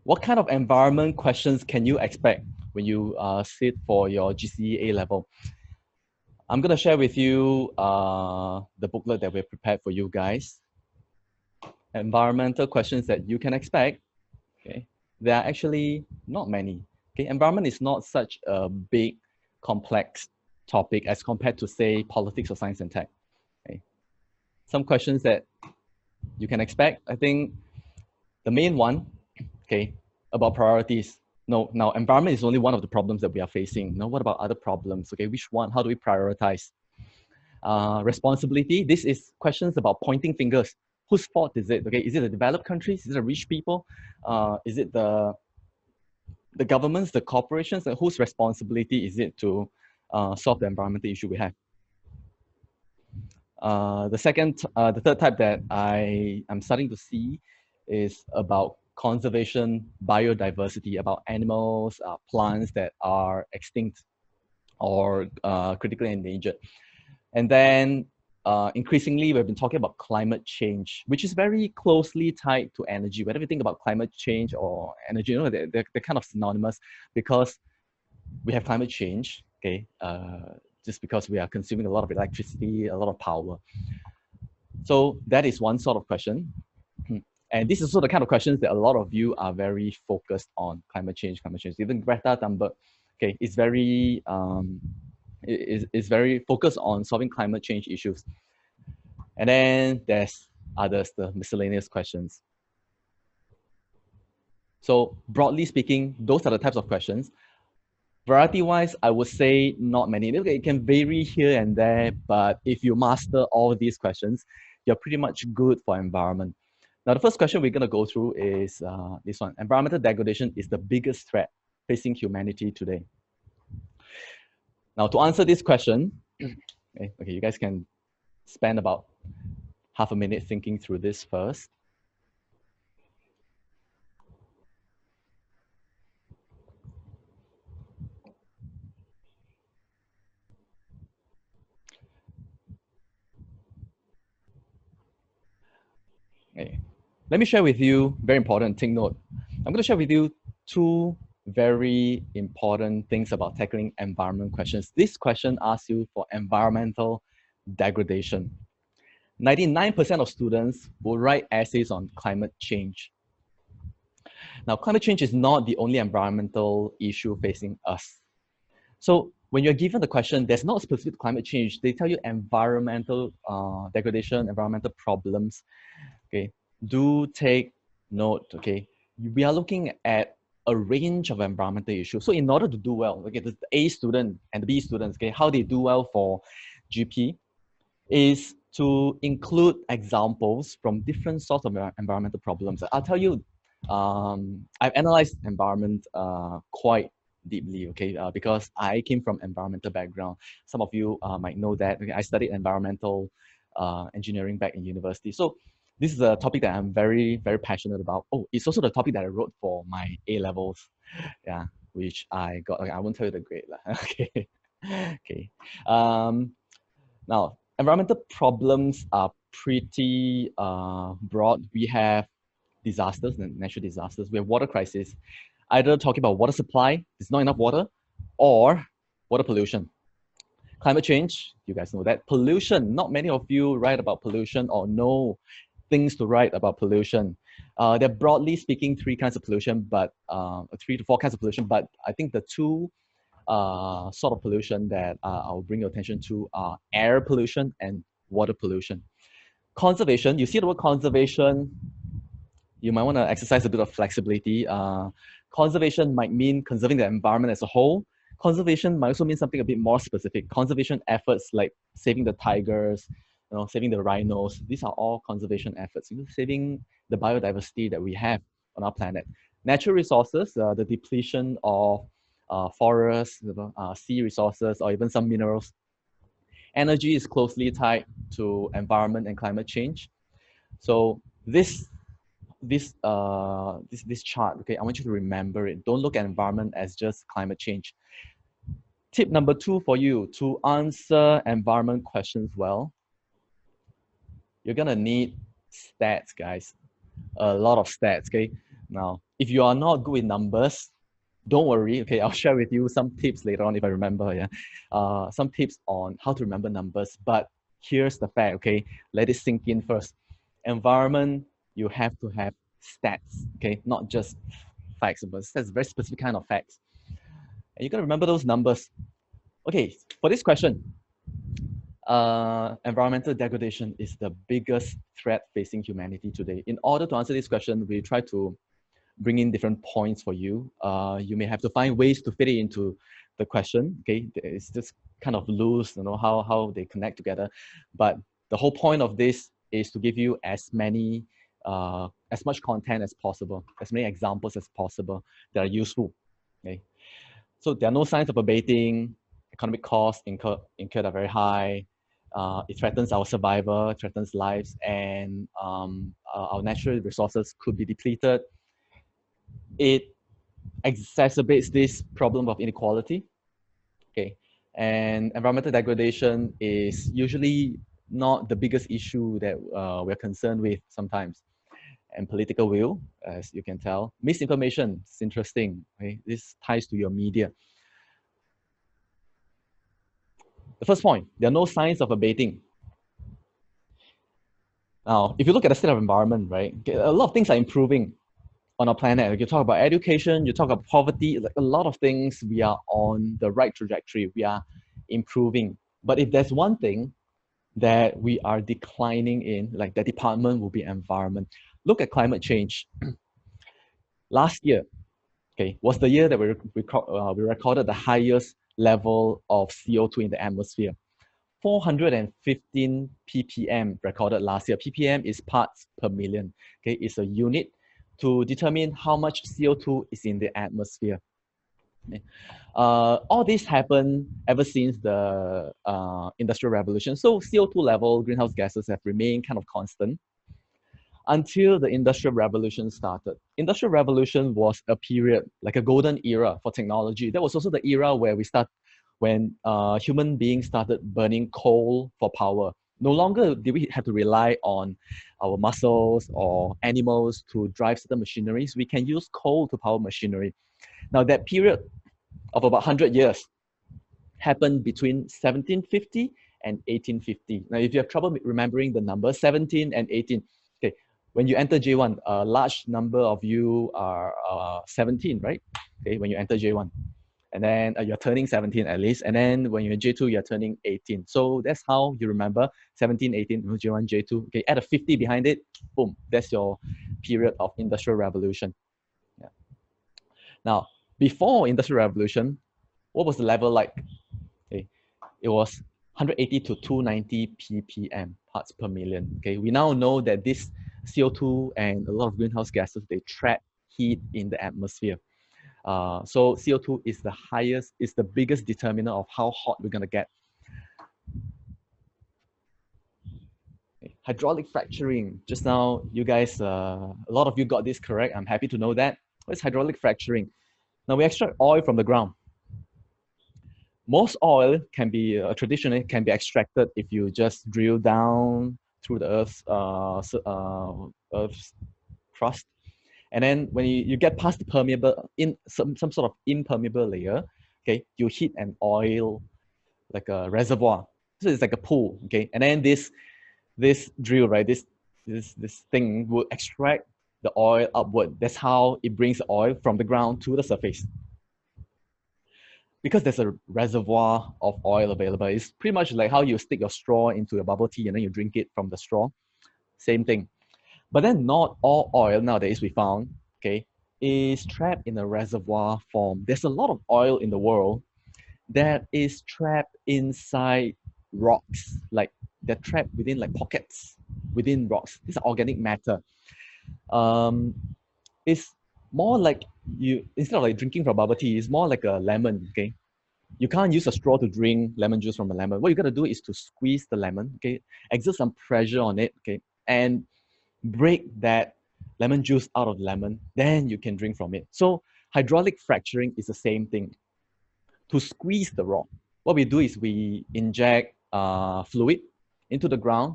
What kind of environment questions can you expect when you sit for your GCE A level? I'm going to share with you the booklet that we've prepared for you guys. Environmental questions that you can expect. Okay, there are actually not many. Okay, environment is not such a big, complex topic as compared to, say, politics or science and tech. Okay, some questions that you can expect. I think the main one, okay, about priorities. No, now environment is only one of the problems that we are facing. No, what about other problems? Okay, which one? How do we prioritize? Responsibility. This is questions about pointing fingers. Whose fault is it? Okay, is it the developed countries? Is it the rich people? Is it the governments, the corporations? And whose responsibility is it to solve the environmental issue we have? The third type that I'm starting to see is about conservation, biodiversity, about animals, plants that are extinct or critically endangered. And then increasingly, we've been talking about climate change, which is very closely tied to energy. Whenever you think about climate change or energy, you know, they're kind of synonymous because we have climate change, okay, just because we are consuming a lot of electricity, a lot of power. So that is one sort of question. And this is also the kind of questions that a lot of you are very focused on, climate change. Even Greta Thunberg, okay, is very very focused on solving climate change issues. And then there's others, the miscellaneous questions. So broadly speaking, those are the types of questions. Variety-wise, I would say not many. It can vary here and there, but if you master all these questions, you're pretty much good for environment. Now, the first question we're going to go through is this one. Environmental degradation is the biggest threat facing humanity today. Now, to answer this question, okay, you guys can spend about half a minute thinking through this first. Okay. Let me share with you, very important, take note. I'm going to share with you two very important things about tackling environment questions. This question asks you for environmental degradation. 99% of students will write essays on climate change. Now, climate change is not the only environmental issue facing us. So when you're given the question, there's not specific climate change. They tell you environmental degradation, environmental problems. Okay, do take note. Okay, we are looking at a range of environmental issues. So in order to do well, okay, the A student and the B students, okay, how they do well for GP is to include examples from different sorts of environmental problems. I'll tell you, I've analyzed environment quite deeply, okay, because I came from environmental background. Some of you might know that. Okay, I studied environmental engineering back in university. So this is a topic that I'm very, very passionate about. Oh, it's also the topic that I wrote for my A levels, yeah, which I got. Okay, I won't tell you the grade, okay. Okay. Now, environmental problems are pretty broad. We have disasters, natural disasters. We have water crisis. Either talking about water supply, there's not enough water, or water pollution. Climate change, you guys know that. Pollution, not many of you write about pollution or know things to write about pollution. There are broadly speaking 3 kinds of pollution, but 3 to 4 kinds of pollution, but I think the 2 sort of pollution that I'll bring your attention to are air pollution and water pollution. Conservation, you see the word conservation, you might want to exercise a bit of flexibility. Conservation might mean conserving the environment as a whole. Conservation might also mean something a bit more specific. Conservation efforts like saving the tigers, you know, saving the rhinos. These are all conservation efforts, you know, saving the biodiversity that we have on our planet. Natural resources, the depletion of forests, sea resources, or even some minerals. Energy is closely tied to environment and climate change. So this this chart, okay, I want you to remember it. Don't look at environment as just climate change. Tip number 2 for you to answer environment questions well, you're gonna need stats, guys. A lot of stats, okay? Now, if you are not good with numbers, don't worry, okay? I'll share with you some tips later on if I remember, yeah? Some tips on how to remember numbers, but here's the fact, okay? Let it sink in first. Environment, you have to have stats, okay? Not just facts, but that's a very specific kind of facts. And you gotta remember those numbers. Okay, for this question, environmental degradation is the biggest threat facing humanity today. In order to answer this question, we try to bring in different points for you. You may have to find ways to fit it into the question. Okay, it's just kind of loose, you know, how they connect together. But the whole point of this is to give you as much content as possible, as many examples as possible that are useful. Okay, so there are no signs of abating. Economic costs incurred are very high. It threatens our survival, threatens lives, and our natural resources could be depleted. It exacerbates this problem of inequality. Okay, and environmental degradation is usually not the biggest issue that we're concerned with sometimes. And political will, as you can tell. Misinformation, it's interesting. Okay? This ties to your media. The first point, there are no signs of abating. Now, if you look at the state of environment, right, a lot of things are improving on our planet. Like you talk about education, you talk about poverty, like a lot of things, we are on the right trajectory. We are improving. But if there's one thing that we are declining in, like that department will be environment. Look at climate change. Last year, okay, was the year that we recorded the highest level of CO2 in the atmosphere. 415 ppm recorded last year. ppm is parts per million. Okay, it's a unit to determine how much CO2 is in the atmosphere. Okay. All this happened ever since the Industrial Revolution. So CO2 level, greenhouse gases have remained kind of constant until the Industrial Revolution started. Industrial Revolution was a period, like a golden era for technology. That was also the era where when human beings started burning coal for power. No longer did we have to rely on our muscles or animals to drive certain machineries. We can use coal to power machinery. Now that period of about 100 years happened between 1750 and 1850. Now if you have trouble remembering the number, 17 and 18, okay, when you enter J1, a large number of you are 17, right? Okay, when you enter J1. And then you're turning 17 at least. And then when you're in J2, you're turning 18. So that's how you remember 17, 18, J1, J2. Okay, add a 50 behind it, boom, that's your period of Industrial Revolution. Yeah. Now, before Industrial Revolution, what was the level like? Okay, it was 180 to 290 ppm, parts per million. Okay, we now know that this CO2 and a lot of greenhouse gases, they trap heat in the atmosphere. So CO2 is the biggest determinant of how hot we're gonna get. Hydraulic fracturing. Just now, you guys, a lot of you got this correct. I'm happy to know that. What's hydraulic fracturing? Now we extract oil from the ground. Most oil can be traditionally can be extracted if you just drill down through the Earth's crust. And then when you get past the permeable, in some sort of impermeable layer, okay, you hit an oil, like a reservoir. So it's like a pool, okay? And then this drill, right, this thing will extract the oil upward. That's how it brings the oil from the ground to the surface. Because there's a reservoir of oil available. It's pretty much like how you stick your straw into a bubble tea and then you drink it from the straw. Same thing. But then not all oil nowadays we found, okay, is trapped in a reservoir form. There's a lot of oil in the world that is trapped inside rocks, like they're trapped within like pockets within rocks. These are organic matter. It's more like instead of like drinking from bubble tea, it's more like a lemon, okay? You can't use a straw to drink lemon juice from a lemon. What you gotta do is to squeeze the lemon, okay? Exert some pressure on it, okay? And break that lemon juice out of lemon, then you can drink from it. So hydraulic fracturing is the same thing. To squeeze the rock, what we do is we inject fluid into the ground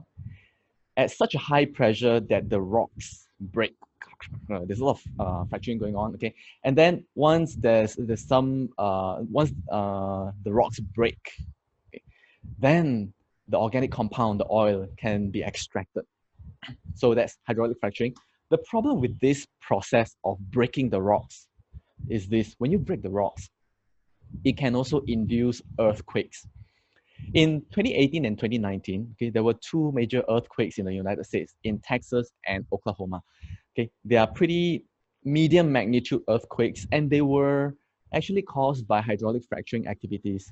at such a high pressure that the rocks break. There's a lot of fracturing going on, okay? And then once there's some, once the rocks break, okay, then the organic compound, the oil, can be extracted. So that's hydraulic fracturing. The problem with this process of breaking the rocks is this: when you break the rocks, it can also induce earthquakes. In 2018 and 2019, okay, there were two major earthquakes in the United States, in Texas and Oklahoma. Okay, they are pretty medium magnitude earthquakes, and they were actually caused by hydraulic fracturing activities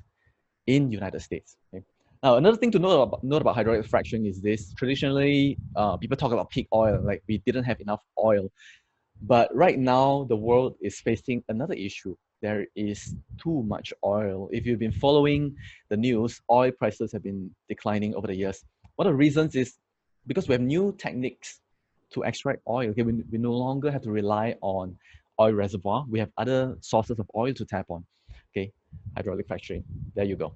in United States. Okay. Now, another thing to note about hydraulic fracturing is this: traditionally, people talk about peak oil, like we didn't have enough oil. But right now, the world is facing another issue. There is too much oil. If you've been following the news, oil prices have been declining over the years. One of the reasons is because we have new techniques to extract oil. Okay, we no longer have to rely on oil reservoir. We have other sources of oil to tap on. Okay, hydraulic fracturing. There you go.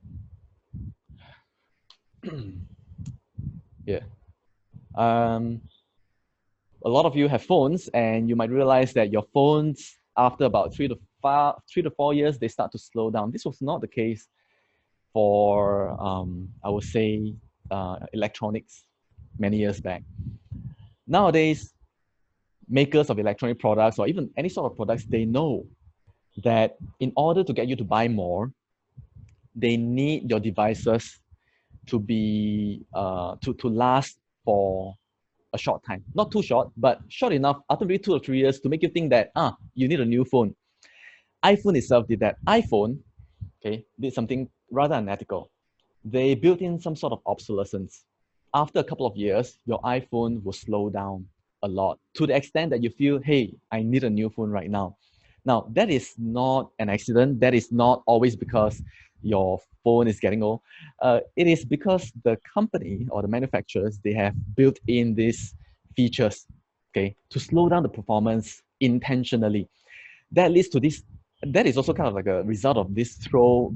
Yeah. A lot of you have phones, and you might realize that your phones, after about 3 to 4 years, they start to slow down. This was not the case for, I would say, electronics many years back. Nowadays, makers of electronic products, or even any sort of products, they know that in order to get you to buy more, they need your devices to be to last for a short time. Not too short, but short enough, after maybe 2 or 3 years, to make you think that you need a new phone. iPhone itself did that. iPhone, okay, did something rather unethical. They built in some sort of obsolescence. After a couple of years, your iPhone will slow down a lot, to the extent that you feel, hey, I need a new phone right now. Now, that is not an accident. That is not always because your phone is getting old. It is because the company or the manufacturers, they have built in these features, okay, to slow down the performance intentionally. That leads to this. That is also kind of like a result of this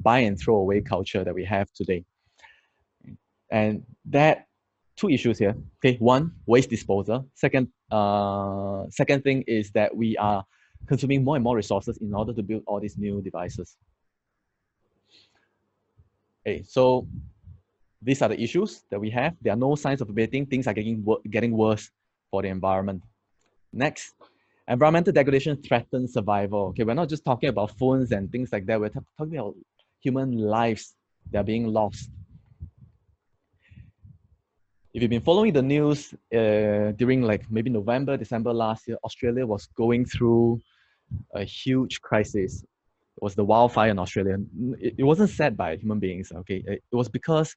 buy and throw away culture that we have today. And that, two issues here. Okay, one, waste disposal. Second thing is that we are consuming more and more resources in order to build all these new devices. Okay, so these are the issues that we have. There are no signs of abating. Things are getting worse for the environment. Next, environmental degradation threatens survival. Okay, we're not just talking about phones and things like that. We're talking about human lives that are being lost. If you've been following the news during like maybe November, December last year, Australia was going through a huge crisis. It was the wildfire in Australia. It wasn't set by human beings, okay? It was because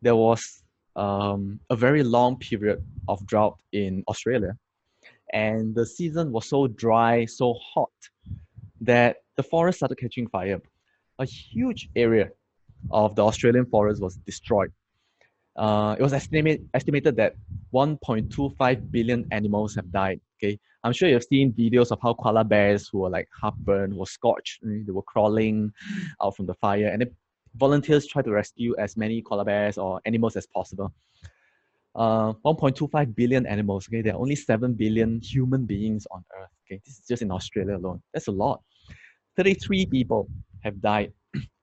there was a very long period of drought in Australia. And the season was so dry, so hot, that the forest started catching fire. A huge area of the Australian forest was destroyed. It was estimated that 1.25 billion animals have died. Okay, I'm sure you've seen videos of how koala bears who were like half burned, were scorched. They were crawling out from the fire, and then volunteers try to rescue as many koala bears or animals as possible. 1.25 billion animals. Okay, there are only 7 billion human beings on Earth. Okay, this is just in Australia alone. That's a lot. 33 people have died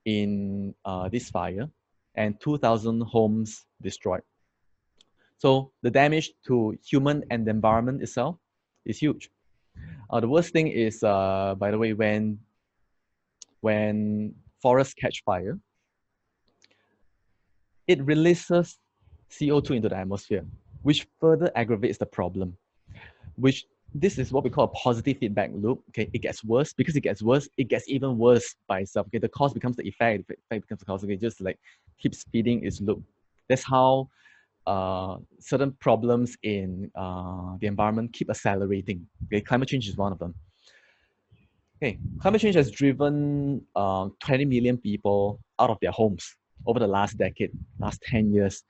in this fire, and 2,000 homes destroyed. So the damage to human and the environment itself is huge. The worst thing is, by the way, when forests catch fire, it releases CO2 into the atmosphere, which further aggravates the problem. This is what we call a positive feedback loop. Okay, it gets worse. Because it gets worse, it gets even worse by itself. Okay, the cause becomes the effect. The effect becomes the cause. Okay, just like keeps feeding its loop. That's how certain problems in the environment keep accelerating. Okay, climate change is one of them. Okay, climate change has driven 20 million people out of their homes over the last decade, last 10 years.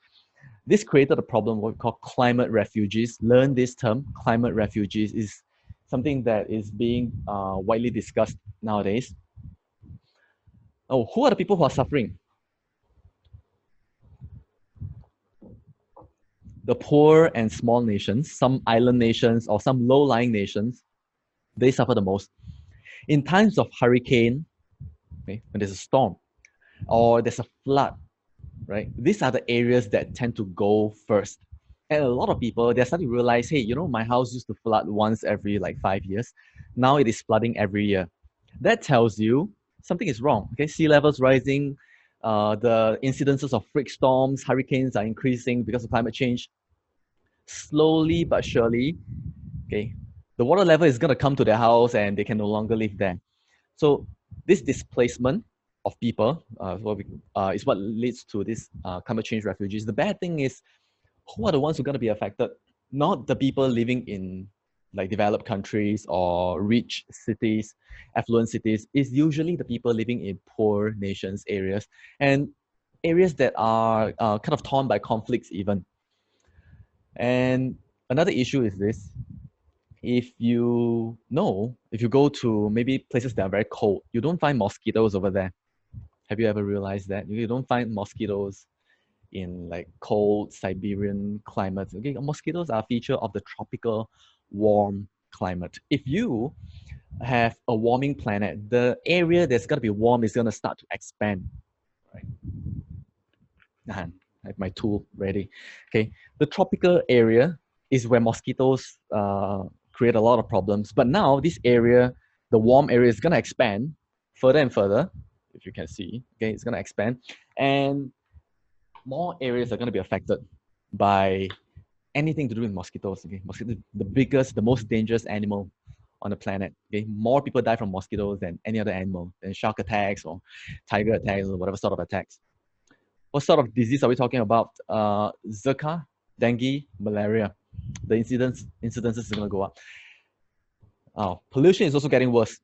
This created a problem what we call climate refugees. Learn this term, climate refugees. Is something that is being widely discussed nowadays. Oh, who are the people who are suffering? The poor and small nations, some island nations or some low-lying nations, they suffer the most. In times of hurricane, okay, when there's a storm or there's a flood, right? These are the areas that tend to go first. And a lot of people, they're starting to realize, hey, my house used to flood once every like 5 years. Now it is flooding every year. That tells you something is wrong. Okay, sea levels rising, the incidences of freak storms, hurricanes are increasing because of climate change. Slowly but surely, okay, the water level is going to come to their house and they can no longer live there. So this displacement of people is what leads to this climate change refugees. The bad thing is, who are the ones who are going to be affected? Not the people living in like developed countries or rich cities, affluent cities. It's usually the people living in poor nations areas and areas that are kind of torn by conflicts even. And another issue is this: if you go to maybe places that are very cold, you don't find mosquitoes over there. Have you ever realized that? You don't find mosquitoes in like cold Siberian climates. Okay, mosquitoes are a feature of the tropical warm climate. If you have a warming planet, the area that's gonna be warm is gonna start to expand. Right. I have my tool ready. Okay, the tropical area is where mosquitoes create a lot of problems. But now this area, the warm area, is gonna expand further and further. If you can see, okay, it's gonna expand, and more areas are gonna be affected by anything to do with mosquitoes. Okay, mosquito, the biggest, the most dangerous animal on the planet. Okay, more people die from mosquitoes than any other animal, than shark attacks or tiger attacks or whatever sort of attacks. What sort of disease are we talking about? Zika, dengue, malaria. The incidences is going to go up. Pollution is also getting worse.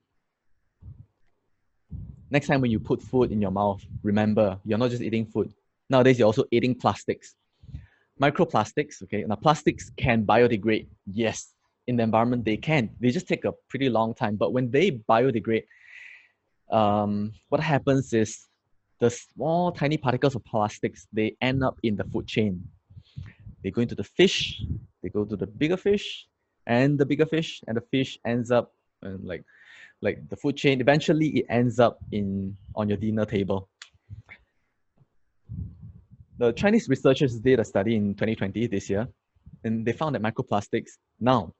Next time when you put food in your mouth, remember, you're not just eating food. Nowadays, you're also eating plastics. Microplastics, okay? Now, plastics can biodegrade. Yes, in the environment, they can. They just take a pretty long time. But when they biodegrade, what happens is the small, tiny particles of plastics, they end up in the food chain. They go into the fish, they go to the bigger fish, and the bigger fish, and the fish ends up like the food chain. Eventually, it ends up on your dinner table. The Chinese researchers did a study in 2020, this year, and they found that microplastics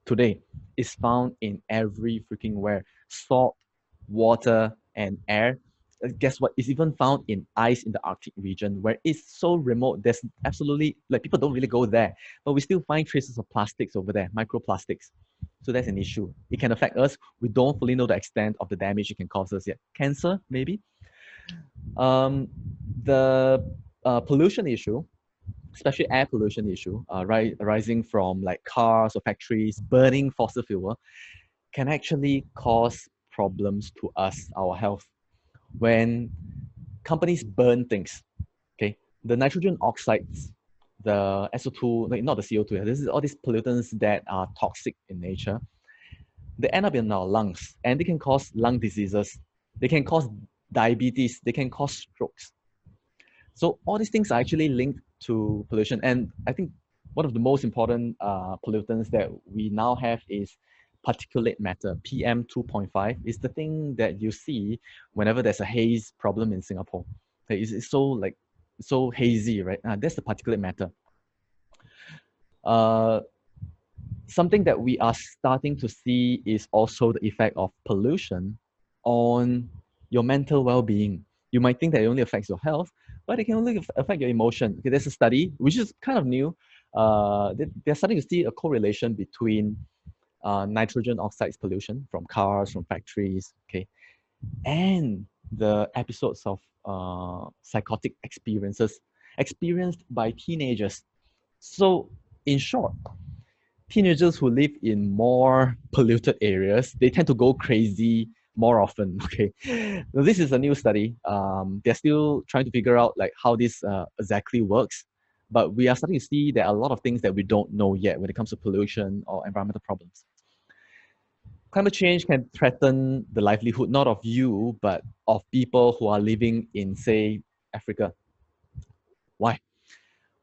today is found in every freaking where: salt, water, and air. Guess what? It's even found in ice in the Arctic region, where it's so remote. There's absolutely, like, people don't really go there, but we still find traces of plastics over there, microplastics. So that's an issue. It can affect us. We don't fully know the extent of the damage it can cause us yet. Cancer, maybe. The pollution issue, especially air pollution issue, arising from like cars or factories burning fossil fuel, can actually cause problems to us, our health. When companies burn things, okay, the nitrogen oxides, the SO2, not the CO2, this is all these pollutants that are toxic in nature. They end up in our lungs and they can cause lung diseases. They can cause diabetes. They can cause strokes. So all these things are actually linked to pollution. And I think one of the most important pollutants that we now have is particulate matter. PM 2.5 is the thing that you see whenever there's a haze problem in Singapore. It's so hazy, right? That's the particulate matter. Something that we are starting to see is also the effect of pollution on your mental well-being. You might think that it only affects your health, but it can only affect your emotion. Okay, there's a study which is kind of new. They're starting to see a correlation between nitrogen oxides pollution from cars, from factories, okay, and the episodes of psychotic experiences experienced by teenagers. So, in short, teenagers who live in more polluted areas, they tend to go crazy more often. Okay, so this is a new study. They're still trying to figure out like how this exactly works, but we are starting to see there are a lot of things that we don't know yet when it comes to pollution or environmental problems. Climate change can threaten the livelihood not of you, but of people who are living in, say, Africa. Why?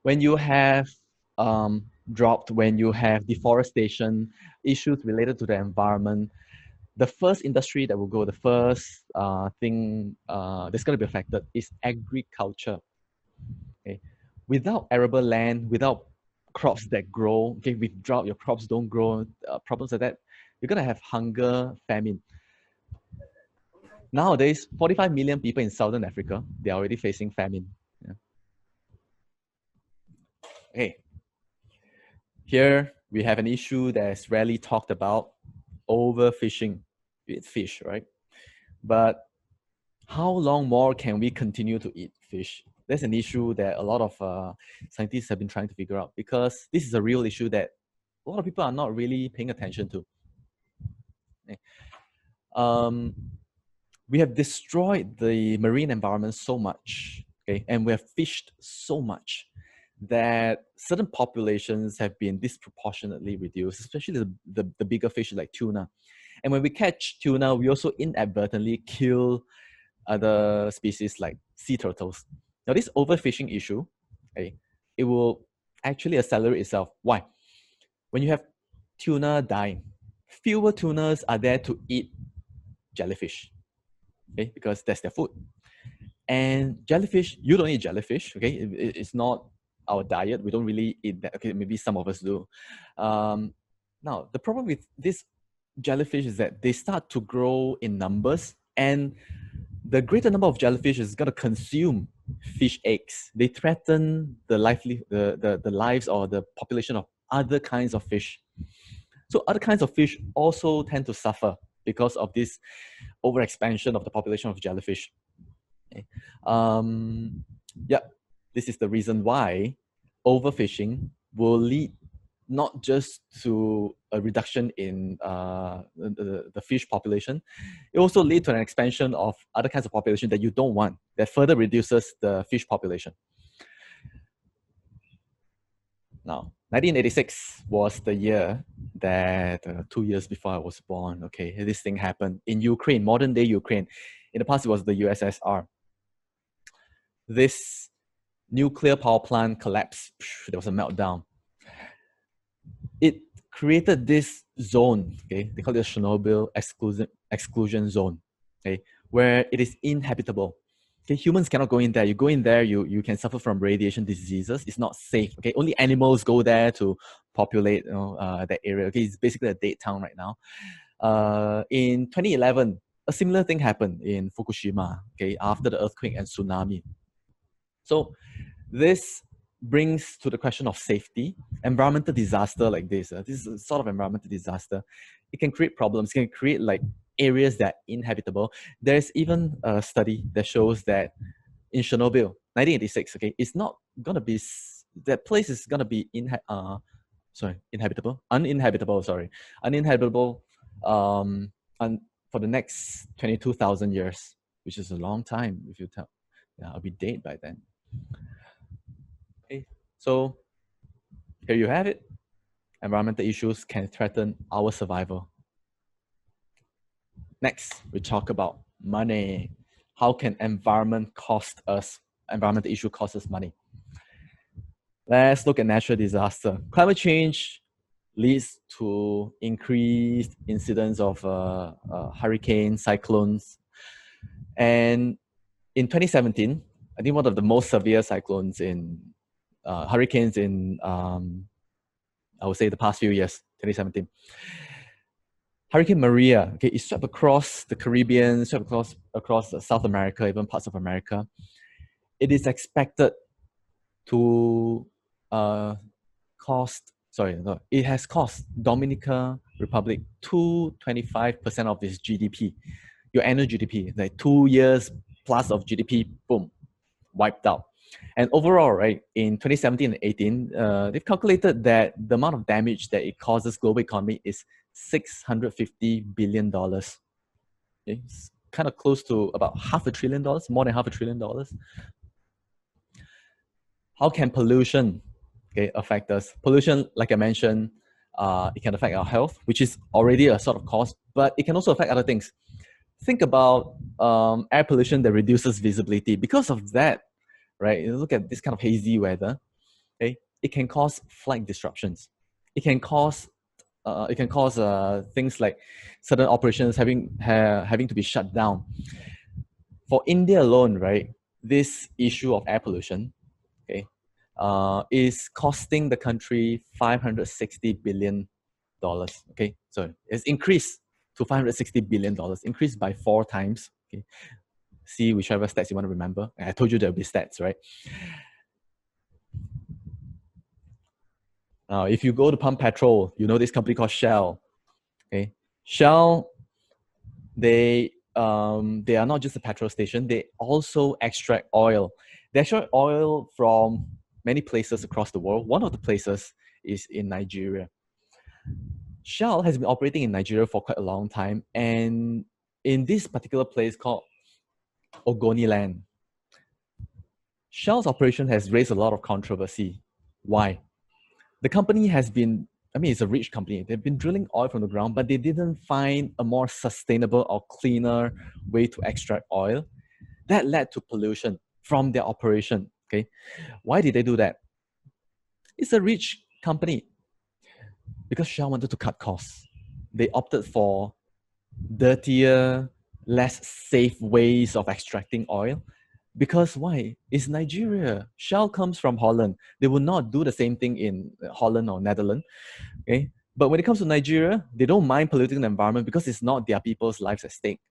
When you have drought, when you have deforestation, issues related to the environment, the first industry that will go, the first thing that's going to be affected is agriculture. Okay? Without arable land, without crops that grow, okay, with drought, your crops don't grow, problems like that, you're going to have hunger, famine. Nowadays, 45 million people in Southern Africa, they're already facing famine. Yeah. Okay, here we have an issue that's rarely talked about, overfishing. It's fish, right? But how long more can we continue to eat fish? That's an issue that a lot of scientists have been trying to figure out, because this is a real issue that a lot of people are not really paying attention to. Okay. We have destroyed the marine environment so much, okay, and we have fished so much that certain populations have been disproportionately reduced, especially the bigger fish like tuna. And when we catch tuna, we also inadvertently kill other species like sea turtles. Now, this overfishing issue, okay, it will actually accelerate itself. Why? When you have tuna dying, fewer tunas are there to eat jellyfish, okay, because that's their food. And jellyfish, you don't eat jellyfish, okay? It's not our diet. We don't really eat that. Okay, maybe some of us do. Now, the problem with this jellyfish is that they start to grow in numbers, and the greater number of jellyfish is going to consume fish eggs. They threaten the lives or the population of other kinds of fish. So other kinds of fish also tend to suffer because of this overexpansion of the population of jellyfish. Okay. Yeah, this is the reason why overfishing will lead not just to a reduction in the fish population, it also leads to an expansion of other kinds of population that you don't want, that further reduces the fish population. Now, 1986 was the year that 2 years before I was born, okay, this thing happened in Ukraine, modern day Ukraine. In the past, it was the USSR. This nuclear power plant collapsed. There was a meltdown. It created this zone, okay, they call it a Chernobyl exclusion zone, okay, where it is inhabitable. Okay, humans cannot go in there. You go in there, you can suffer from radiation diseases. It's not safe. Okay, only animals go there to populate, that area. Okay, it's basically a dead town right now. In 2011, a similar thing happened in Fukushima. Okay, after the earthquake and tsunami. So this brings to the question of safety. Environmental disaster like this, this is a sort of environmental disaster. It can create problems. It can create like areas that are inhabitable. There's even a study that shows that in Chernobyl, 1986, okay, it's not gonna be, that place is gonna be uninhabitable, for the next 22,000 years, which is a long time if you tell. Yeah, I'll be dead by then. Okay, so here you have it. Environmental issues can threaten our survival. Next, we talk about money. How can environmental issue cost us money? Let's look at natural disaster. Climate change leads to increased incidence of hurricanes, cyclones. And in 2017, I think one of the most severe hurricanes in, I would say, the past few years, 2017. Hurricane Maria, okay, it swept across the Caribbean, swept across South America, even parts of America. It is expected to it has cost Dominican Republic 25% of its GDP, your annual GDP, like 2 years plus of GDP, boom, wiped out. And overall, right, in 2017 and 18, they've calculated that the amount of damage that it causes global economy is $650 billion. Okay? It's kind of close to about $500 billion, more than $500 billion. How can pollution, okay, affect us? Pollution, like I mentioned, It can affect our health, which is already a sort of cause, but it can also affect other things. Think about air pollution that reduces visibility. Because of that, right? You look at this kind of hazy weather. Okay, it can cause flight disruptions. It can cause things like certain operations having to be shut down. For India alone, right, this issue of air pollution, okay, is costing the country $560 billion. Okay, so it's increased to $560 billion, increased by 4 times. Okay, see whichever stats you want to remember. I told you there'll be stats, right? If you go to pump petrol, you know this company called Shell. Okay, Shell, they are not just a petrol station. They also extract oil. They extract oil from many places across the world. One of the places is in Nigeria. Shell has been operating in Nigeria for quite a long time, and in this particular place called Ogoniland, Shell's operation has raised a lot of controversy. Why? The company has been, I mean, it's a rich company. They've been drilling oil from the ground, but they didn't find a more sustainable or cleaner way to extract oil. That led to pollution from their operation. Okay. Why did they do that? It's a rich company. Because Shell wanted to cut costs. They opted for dirtier, less safe ways of extracting oil. Because why? It's Nigeria. Shell comes from Holland. They will not do the same thing in Holland or Netherlands. Okay. But when it comes to Nigeria, they don't mind polluting the environment because it's not their people's lives at stake.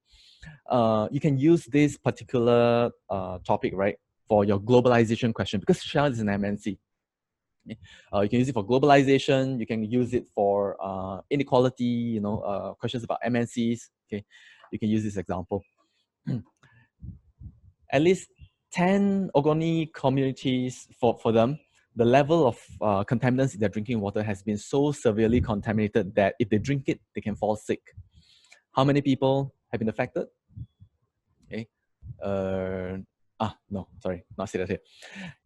You can use this particular topic, right, for your globalization question, because Shell is an MNC. Okay? You can use it for globalization. You can use it for inequality. Questions about MNCs. Okay, you can use this example. At least 10 Ogoni communities, for them, the level of contaminants in their drinking water has been so severely contaminated that if they drink it, they can fall sick. How many people have been affected? Okay. No, sorry, not say that here.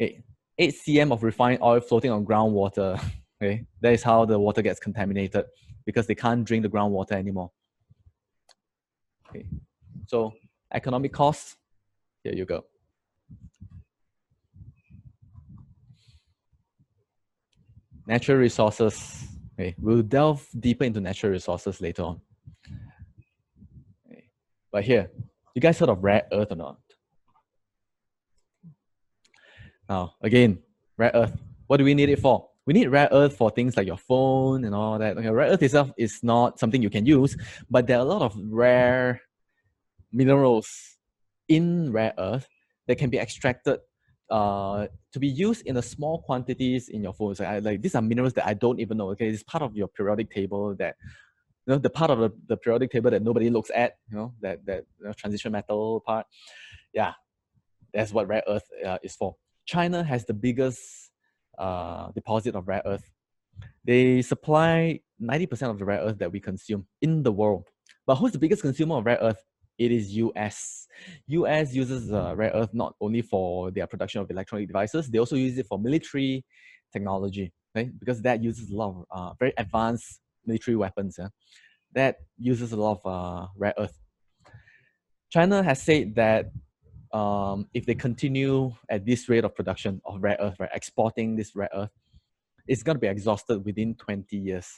Okay. 8 cm of refined oil floating on groundwater. Okay, that is how the water gets contaminated because they can't drink the groundwater anymore. Okay, so economic costs, here you go. Natural resources. Okay, we'll delve deeper into natural resources later on. Okay. But here, you guys heard of rare earth or not? Now, again, rare earth. What do we need it for? We need rare earth for things like your phone and all that. Okay, rare earth itself is not something you can use, but there are a lot of rare minerals in rare earth that can be extracted to be used in a small quantities in your phone. So like these are minerals that I don't even know. Okay, it's part of your periodic table that the part of the periodic table that nobody looks at. That transition metal part. Yeah, that's what rare earth is for. China has the biggest deposit of rare earth. They supply 90% of the rare earth that we consume in the world. But who's the biggest consumer of rare earth? It is US. US uses rare earth not only for their production of electronic devices, they also use it for military technology, okay? Because that uses a lot of very advanced military weapons. That uses a lot of rare earth. China has said that if they continue at this rate of production of rare earth, right, exporting this rare earth, it's going to be exhausted within 20 years.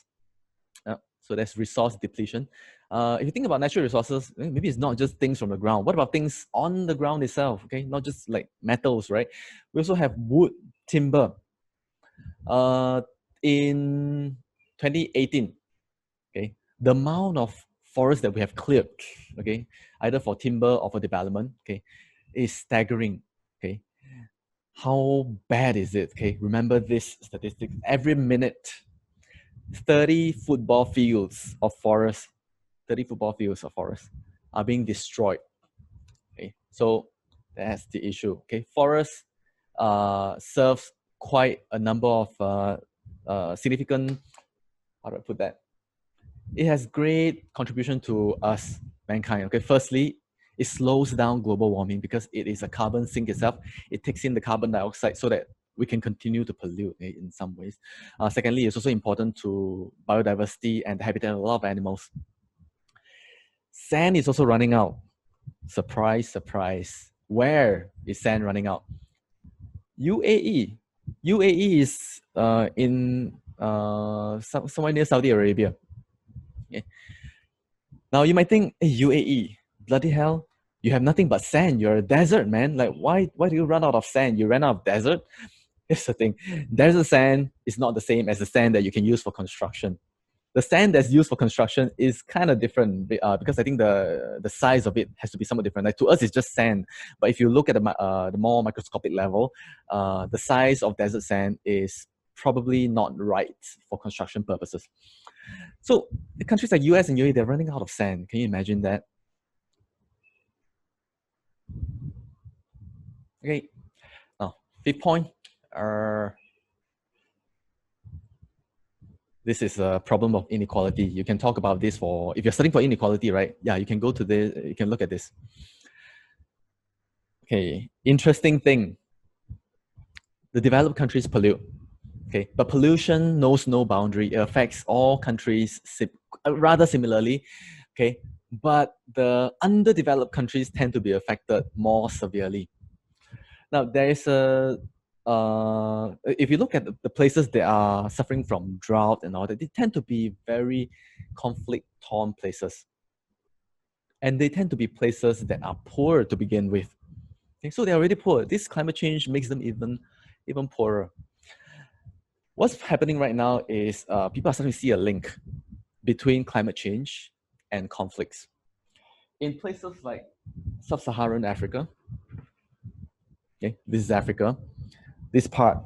So there's resource depletion. If you think about natural resources, maybe it's not just things from the ground. What about things on the ground itself? Okay, not just like metals, right? We also have wood, timber. In 2018, okay, the amount of forest that we have cleared, okay, either for timber or for development, okay, is staggering. Okay, how bad is it? Okay, remember this statistic: every minute, 30 football fields of forest, 30 football fields of forest are being destroyed. Okay, so that's the issue. Okay, forest serves quite a number of significant, how do I put that? It has great contribution to us, mankind. Okay, firstly, it slows down global warming because it is a carbon sink itself. It takes in the carbon dioxide so that we can continue to pollute in some ways. Secondly, it's also important to biodiversity and the habitat of a lot of animals. Sand is also running out. Surprise, surprise. Where is sand running out? UAE. UAE is somewhere near Saudi Arabia. Okay. Now you might think, hey, UAE, bloody hell, you have nothing but sand. You're a desert, man. Like, why do you run out of sand? You ran out of desert? Here's the thing. Desert sand is not the same as the sand that you can use for construction. The sand that's used for construction is kind of different because I think the size of it has to be somewhat different. Like to us, it's just sand. But if you look at the more microscopic level, the size of desert sand is probably not right for construction purposes. So the countries like US and UAE, they're running out of sand. Can you imagine that? Okay. Now, fifth point. This is a problem of inequality. You can talk about this if you're studying for inequality, right? Yeah, you can go to this, you can look at this. Okay, interesting thing. The developed countries pollute. Okay, but pollution knows no boundary. It affects all countries rather similarly. Okay, but the underdeveloped countries tend to be affected more severely. Now, there is if you look at the places that are suffering from drought and all that, they tend to be very conflict-torn places. And they tend to be places that are poor to begin with. Okay, so they're already poor. This climate change makes them even poorer. What's happening right now is people are starting to see a link between climate change and conflicts. In places like sub-Saharan Africa, okay, this is Africa, this part,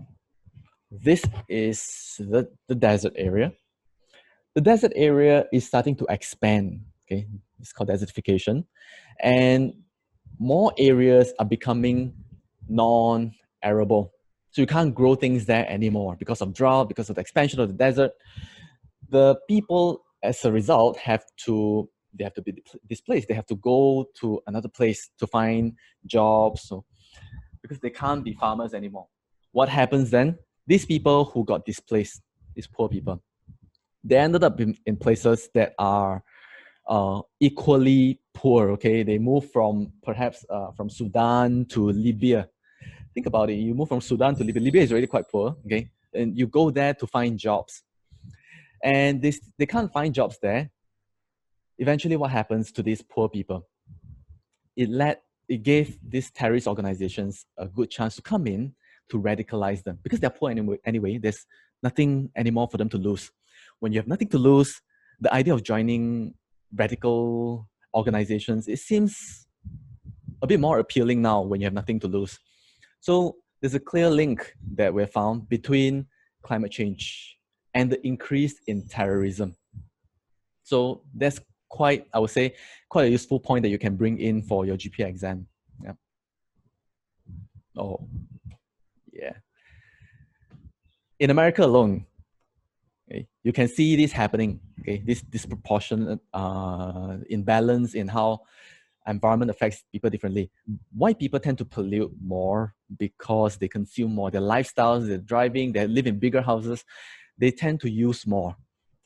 this is the desert area. The desert area is starting to expand, okay, it's called desertification, and more areas are becoming non-arable. So you can't grow things there anymore because of drought, because of the expansion of the desert. The people, as a result, have to be displaced. They have to go to another place to find jobs, so, because they can't be farmers anymore. What happens then? These people who got displaced, these poor people, they ended up in places that are equally poor. Okay, they move from perhaps from Sudan to Libya. Think about it. You move from Sudan to Libya. Libya is already quite poor. Okay, and you go there to find jobs, and they can't find jobs there. Eventually, what happens to these poor people? It gave these terrorist organizations a good chance to come in to radicalize them because they're poor anyway. There's nothing anymore for them to lose. When you have nothing to lose, the idea of joining radical organizations, it seems a bit more appealing now when you have nothing to lose. So there's a clear link that we found between climate change and the increase in terrorism. So that's quite, I would say, quite a useful point that you can bring in for your GPA exam. Yeah. Oh, yeah. In America alone, okay, you can see this happening. Okay, this disproportionate imbalance in how environment affects people differently. White people tend to pollute more because they consume more. Their lifestyles, they're driving, they live in bigger houses, they tend to use more.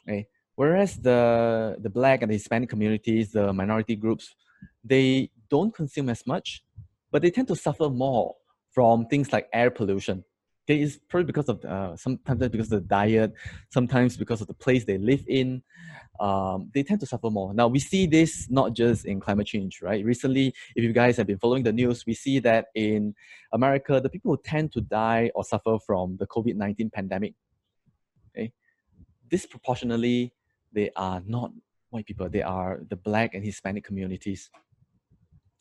Okay? Whereas the Black and the Hispanic communities, the minority groups, they don't consume as much, but they tend to suffer more from things like air pollution. Okay, it's probably because of sometimes because of the diet, sometimes because of the place they live in. They tend to suffer more. Now, we see this not just in climate change, right? Recently, if you guys have been following the news, we see that in America, the people who tend to die or suffer from the COVID-19 pandemic, okay, disproportionately, they are not white people. They are the Black and Hispanic communities.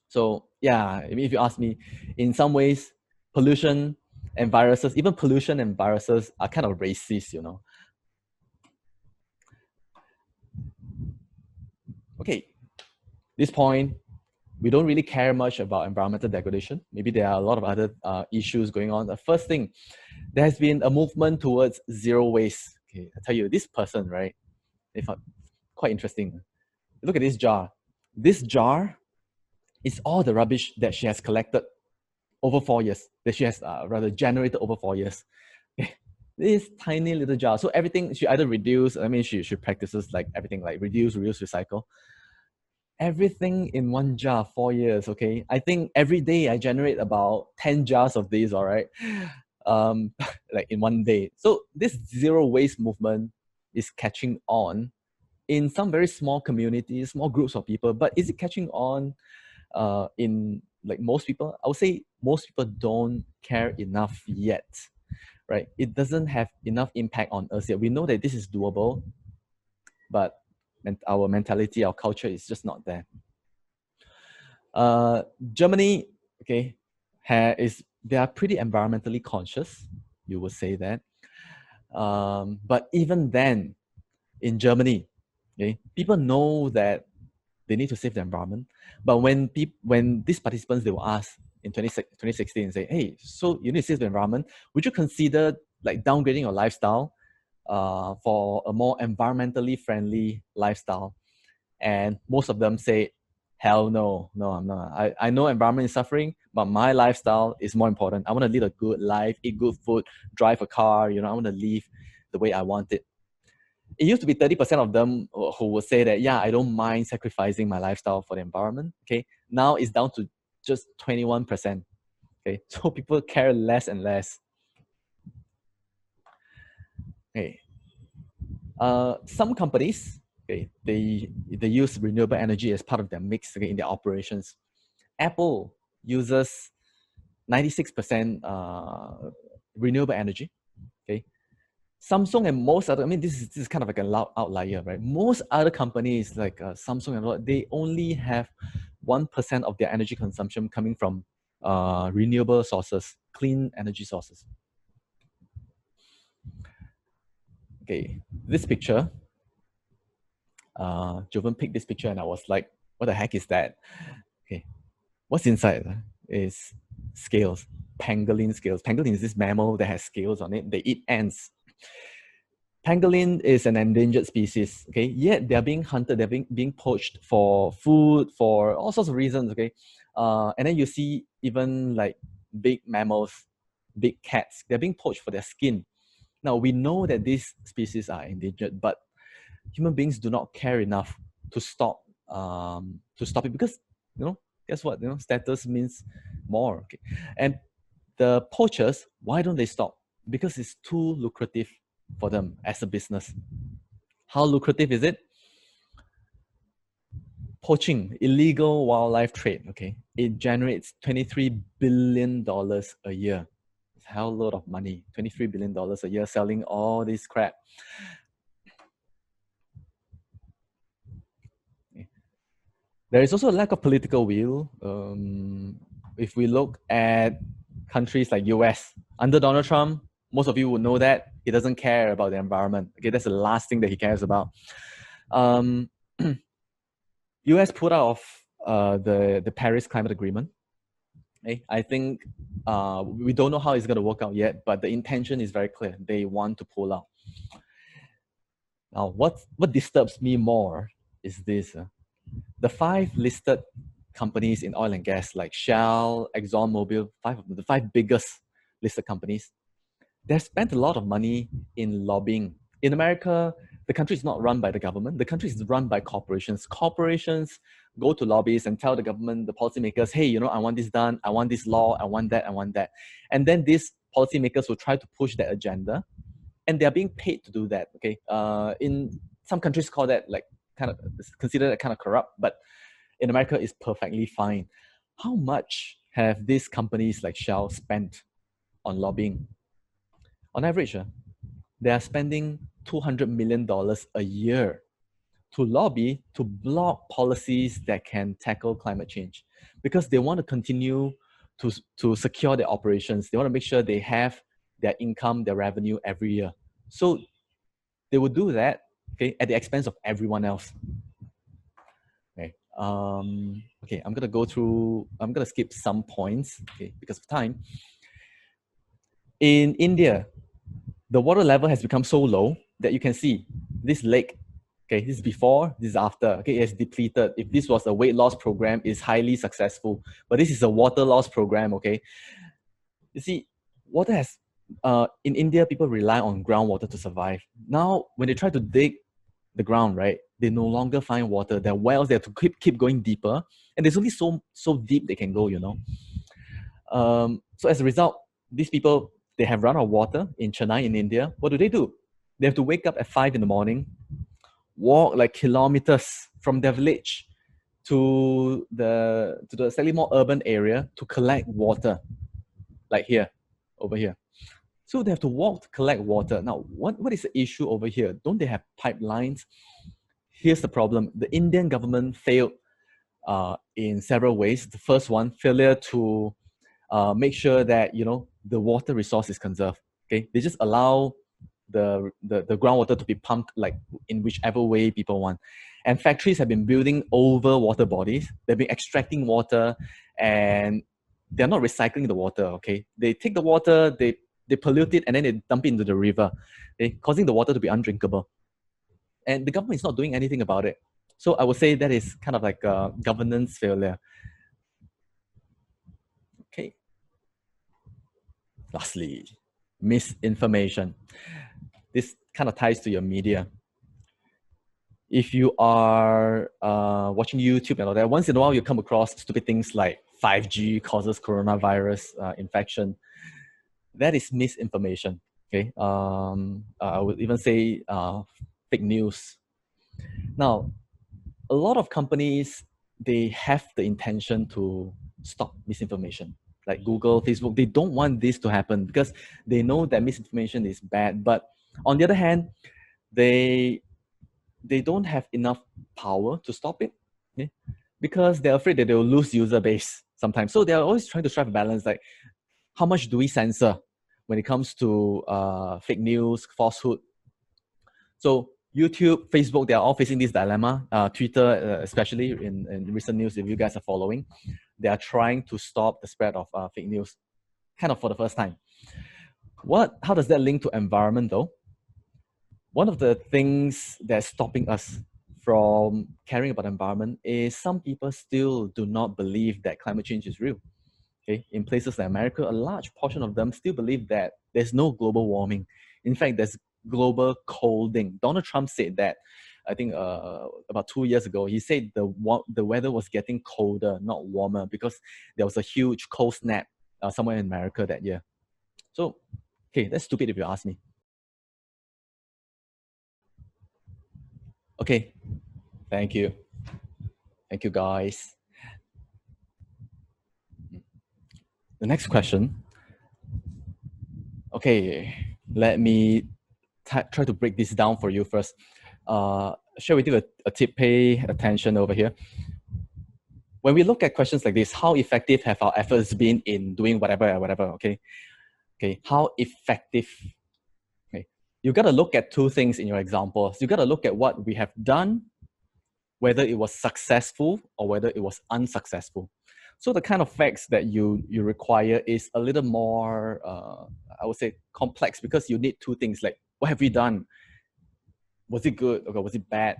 So yeah, I mean, if you ask me, in some ways, pollution and viruses, even pollution and viruses are kind of racist, you know. Okay, this point, we don't really care much about environmental degradation. Maybe there are a lot of other issues going on. The first thing, there has been a movement towards zero waste. Okay, I tell you, this person, right, they found quite interesting. Look at this jar. This jar is all the rubbish that she has collected over 4 years. That she has rather generated over 4 years. This tiny little jar. So everything she either reduce, I mean, she practices like everything like reduce, reuse, recycle. Everything in one jar, 4 years, okay? I think every day I generate about 10 jars of these, all right? Like in one day. So this zero waste movement is catching on in some very small communities, small groups of people, but is it catching on in like most people? I would say most people don't care enough yet, right? It doesn't have enough impact on us yet. We know that this is doable, but our mentality, our culture is just not there. Germany, okay, they are pretty environmentally conscious, you would say that. But even then, in Germany, okay, people know that they need to save the environment. But when these participants, they will ask in 2016 and say, hey, so you need to save the environment. Would you consider like downgrading your lifestyle for a more environmentally friendly lifestyle? And most of them say, hell no, I'm not. I know environment is suffering, but my lifestyle is more important. I want to live a good life, eat good food, drive a car, I want to live the way I want it. It used to be 30% of them who would say that, yeah, I don't mind sacrificing my lifestyle for the environment. Okay. Now it's down to just 21%. Okay. So people care less and less. Okay. Some companies, okay, they use renewable energy as part of their mix, okay, in their operations. Apple uses 96% renewable energy. Okay. Samsung and most other, I mean, this is kind of like an outlier, right? Most other companies like Samsung and all, they only have 1% of their energy consumption coming from renewable sources, clean energy sources. Okay, this picture, Jovan picked this picture and I was like, what the heck is that? Okay, what's inside is scales, pangolin scales. Pangolin is this mammal that has scales on it. They eat ants. Pangolin is an endangered species, okay? Yet they're being hunted, they're being poached for food, for all sorts of reasons, okay? And then you see even like big mammals, big cats, they're being poached for their skin. Now, we know that these species are endangered, but human beings do not care enough to stop it because, guess what? Status means more, okay? And the poachers, why don't they stop? Because it's too lucrative for them as a business. How lucrative is it? Poaching, illegal wildlife trade, okay? It generates $23 billion a year. It's a hell load of money. $23 billion a year selling all this crap. Okay. There is also a lack of political will. If we look at countries like US, under Donald Trump, most of you would know that he doesn't care about the environment. Okay, that's the last thing that he cares about. US put out of the Paris Climate Agreement. Okay? I think we don't know how it's going to work out yet, but the intention is very clear. They want to pull out. Now, what disturbs me more is this. The 5 listed companies in oil and gas, like Shell, ExxonMobil, the 5 biggest listed companies, they've spent a lot of money in lobbying. In America, the country is not run by the government. The country is run by corporations. Corporations go to lobbies and tell the government, the policymakers, hey, I want this done. I want this law. I want that. I want that. And then these policymakers will try to push that agenda. And they're being paid to do that. Okay. In some countries call that like kind of consider that kind of corrupt, but in America it's perfectly fine. How much have these companies like Shell spent on lobbying? On average, they are spending $200 million a year to lobby to block policies that can tackle climate change because they want to continue to secure their operations. They want to make sure they have their income, their revenue every year. So they will do that, okay, at the expense of everyone else. Okay, okay, I'm going to skip some points, okay, because of time. In India, the water level has become so low that you can see this lake Okay, this is before, this is after. Okay, it's depleted. If this was a weight loss program, it's highly successful. But this is a water loss program, okay? You see, water has, in India, people rely on groundwater to survive. Now, when they try to dig the ground, right, they no longer find water. There are wells, they have to keep going deeper. And there's only so deep they can go, you know. So as a result, these people, they have run out of water in Chennai in India. What do? They have to wake up at 5 in the morning, walk like kilometers from their village to the slightly more urban area to collect water, like here, over here. So they have to walk to collect water. Now, what is the issue over here? Don't they have pipelines? Here's the problem. The Indian government failed in several ways. The first one, failure to make sure that, you know, the water resource is conserved. Okay, they just allow the groundwater to be pumped like in whichever way people want. And factories have been building over water bodies. They've been extracting water and they're not recycling the water, okay? They take the water, they pollute it and then they dump it into the river, okay? Causing the water to be undrinkable. And the government is not doing anything about it. So I would say that is kind of like a governance failure. Okay. Lastly, misinformation. This kind of ties to your media. If you are watching YouTube and all that, once in a while you come across stupid things like 5G causes coronavirus infection. That is misinformation. Okay, I would even say fake news. Now, a lot of companies, they have the intention to stop misinformation. Like Google, Facebook, they don't want this to happen because they know that misinformation is bad. But on the other hand, they don't have enough power to stop it, okay? Because they're afraid that they'll lose user base sometimes. So they're always trying to strike a balance, like how much do we censor when it comes to fake news, falsehood. So YouTube, Facebook, they are all facing this dilemma. Twitter, especially in recent news, if you guys are following, they are trying to stop the spread of fake news, kind of for the first time. How does that link to environment though? One of the things that's stopping us from caring about the environment is some people still do not believe that climate change is real. Okay, in places like America, a large portion of them still believe that there's no global warming. In fact, there's global colding. Donald Trump said that, I think about 2 years ago. He said the weather was getting colder, not warmer, because there was a huge cold snap somewhere in America that year. So, okay, that's stupid if you ask me. Okay, thank you. Thank you, guys. The next question. Okay, let me try to break this down for you first. Share with you a tip, pay attention over here. When we look at questions like this, how effective have our efforts been in doing whatever, okay? Okay, how effective? Okay, you got to look at two things in your examples. You got to look at what we have done, whether it was successful or whether it was unsuccessful. So the kind of facts that you require is a little more, I would say, complex, because you need two things, like what have we done? Was it good or was it bad?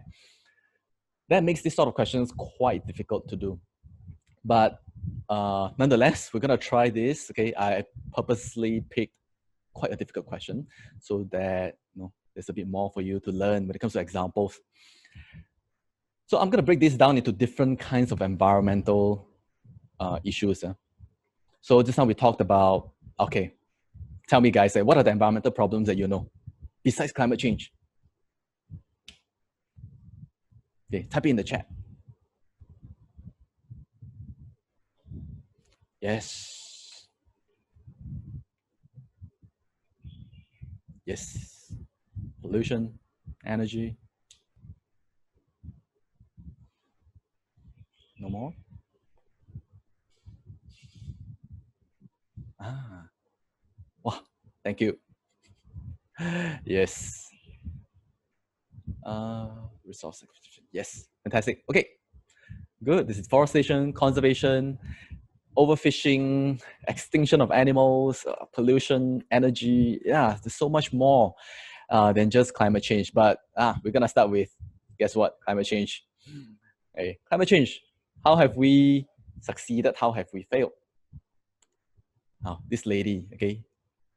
That makes this sort of questions quite difficult to do. But nonetheless, we're gonna try this. Okay, I purposely picked quite a difficult question so that there's a bit more for you to learn when it comes to examples. So I'm gonna break this down into different kinds of environmental issues. So just now we talked about, okay, tell me guys, what are the environmental problems that you know besides climate change? Okay, type it in the chat. Yes. Yes. Pollution, energy. No more? Ah. Wow, thank you. Yes. Resource exploitation. Yes, fantastic. Okay, good. This is forestation, conservation, overfishing, extinction of animals, pollution, energy. Yeah, there's so much more than just climate change. But we're gonna start with guess what? Climate change. Okay, climate change. How have we succeeded? How have we failed? Now, this lady, okay,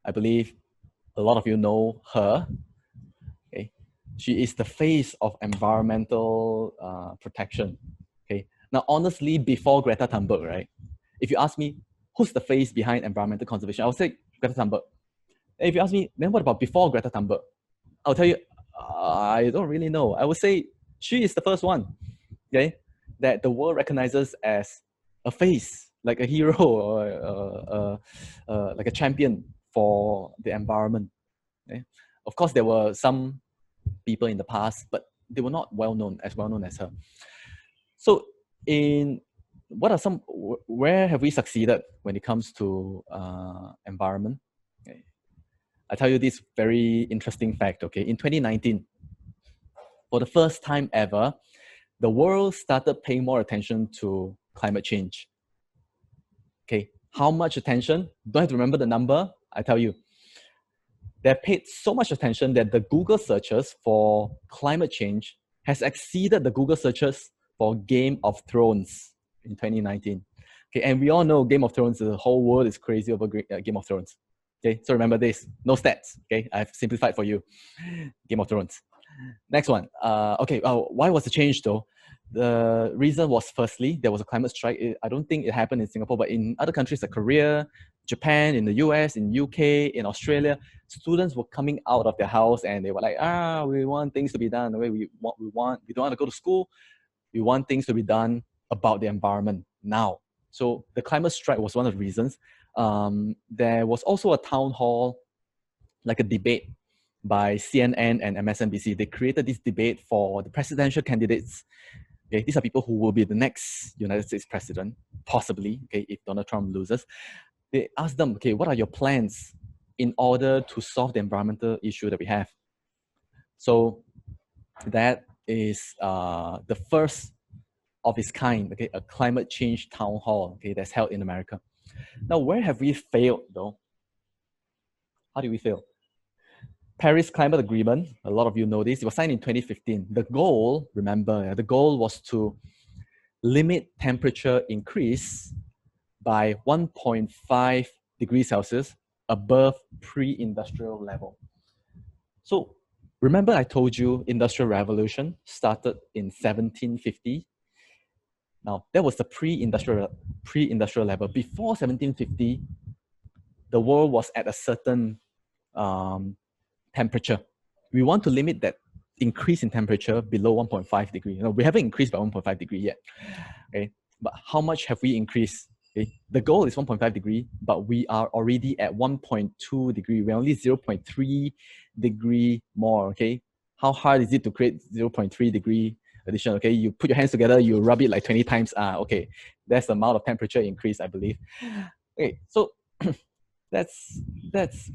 I believe a lot of you know her. Okay, she is the face of environmental protection. Okay, now honestly, before Greta Thunberg, right? If you ask me who's the face behind environmental conservation, I would say Greta Thunberg. And if you ask me, then what about before Greta Thunberg? I'll tell you, I don't really know. I would say she is the first one, okay, that the world recognizes as a face, like a hero or like a champion for the environment. Okay? Of course, there were some people in the past, but they were not well known as her. So, in what are some where have we succeeded when it comes to environment? Okay. I tell you this very interesting fact. Okay, in 2019, for the first time ever, the world started paying more attention to climate change. Okay, how much attention? Don't have to remember the number. I tell you, they paid so much attention that the Google searches for climate change has exceeded the Google searches for Game of Thrones in 2019. Okay, and we all know Game of Thrones, the whole world is crazy over Game of Thrones. Okay, so remember this, no stats. Okay, I've simplified for you. Game of Thrones. Next one. Okay, why was the change though? The reason was firstly, there was a climate strike. I don't think it happened in Singapore, but in other countries like Korea, Japan, in the US, in UK, in Australia, students were coming out of their house and they were like, we want things to be done the way we don't want to go to school. We want things to be done about the environment now. So the climate strike was one of the reasons. There was also a town hall, like a debate by CNN and MSNBC. They created this debate for the presidential candidates. Okay, these are people who will be the next United States president, possibly, okay, if Donald Trump loses. They asked them, okay, what are your plans in order to solve the environmental issue that we have? So that is the first of its kind, okay, a climate change town hall, okay, that's held in America. Now, where have we failed though? How did we fail? Paris Climate Agreement, a lot of you know this, it was signed in 2015. The goal, remember, the goal was to limit temperature increase by 1.5 degrees Celsius above pre-industrial level. So remember I told you Industrial Revolution started in 1750. Now that was the pre-industrial level. Before 1750, the world was at a certain temperature. We want to limit that increase in temperature below 1.5 degree. We haven't increased by 1.5 degree yet. Okay, but how much have we increased? Okay, the goal is 1.5 degree, but we are already at 1.2 degree. We're only 0.3 degree more. Okay, how hard is it to create 0.3 degree addition? Okay, you put your hands together, you rub it like 20 times. Okay, that's the amount of temperature increase, I believe. Okay, so that's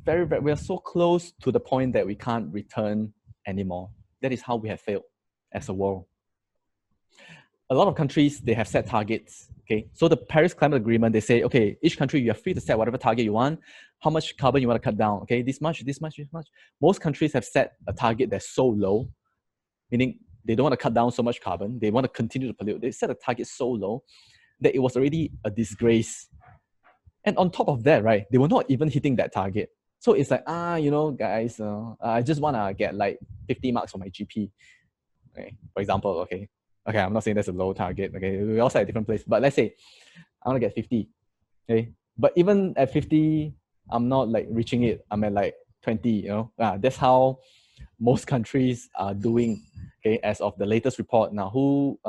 very, we are so close to the point that we can't return anymore. That is how we have failed as a world. A lot of countries, they have set targets. Okay, so the Paris Climate Agreement, they say, okay, each country, you are free to set whatever target you want, how much carbon you want to cut down. Okay, this much, this much, this much. Most countries have set a target that's so low, meaning they don't want to cut down so much carbon. They want to continue to pollute. They set a target so low that it was already a disgrace. And on top of that, right, they were not even hitting that target. So it's like, guys, I just want to get like 50 marks for my GP. Okay, for example, okay, I'm not saying that's a low target. Okay, we also at a different place. But let's say I want to get 50. Okay, but even at 50, I'm not like reaching it. I'm at like 20. That's how most countries are doing. Okay, as of the latest report. Now, who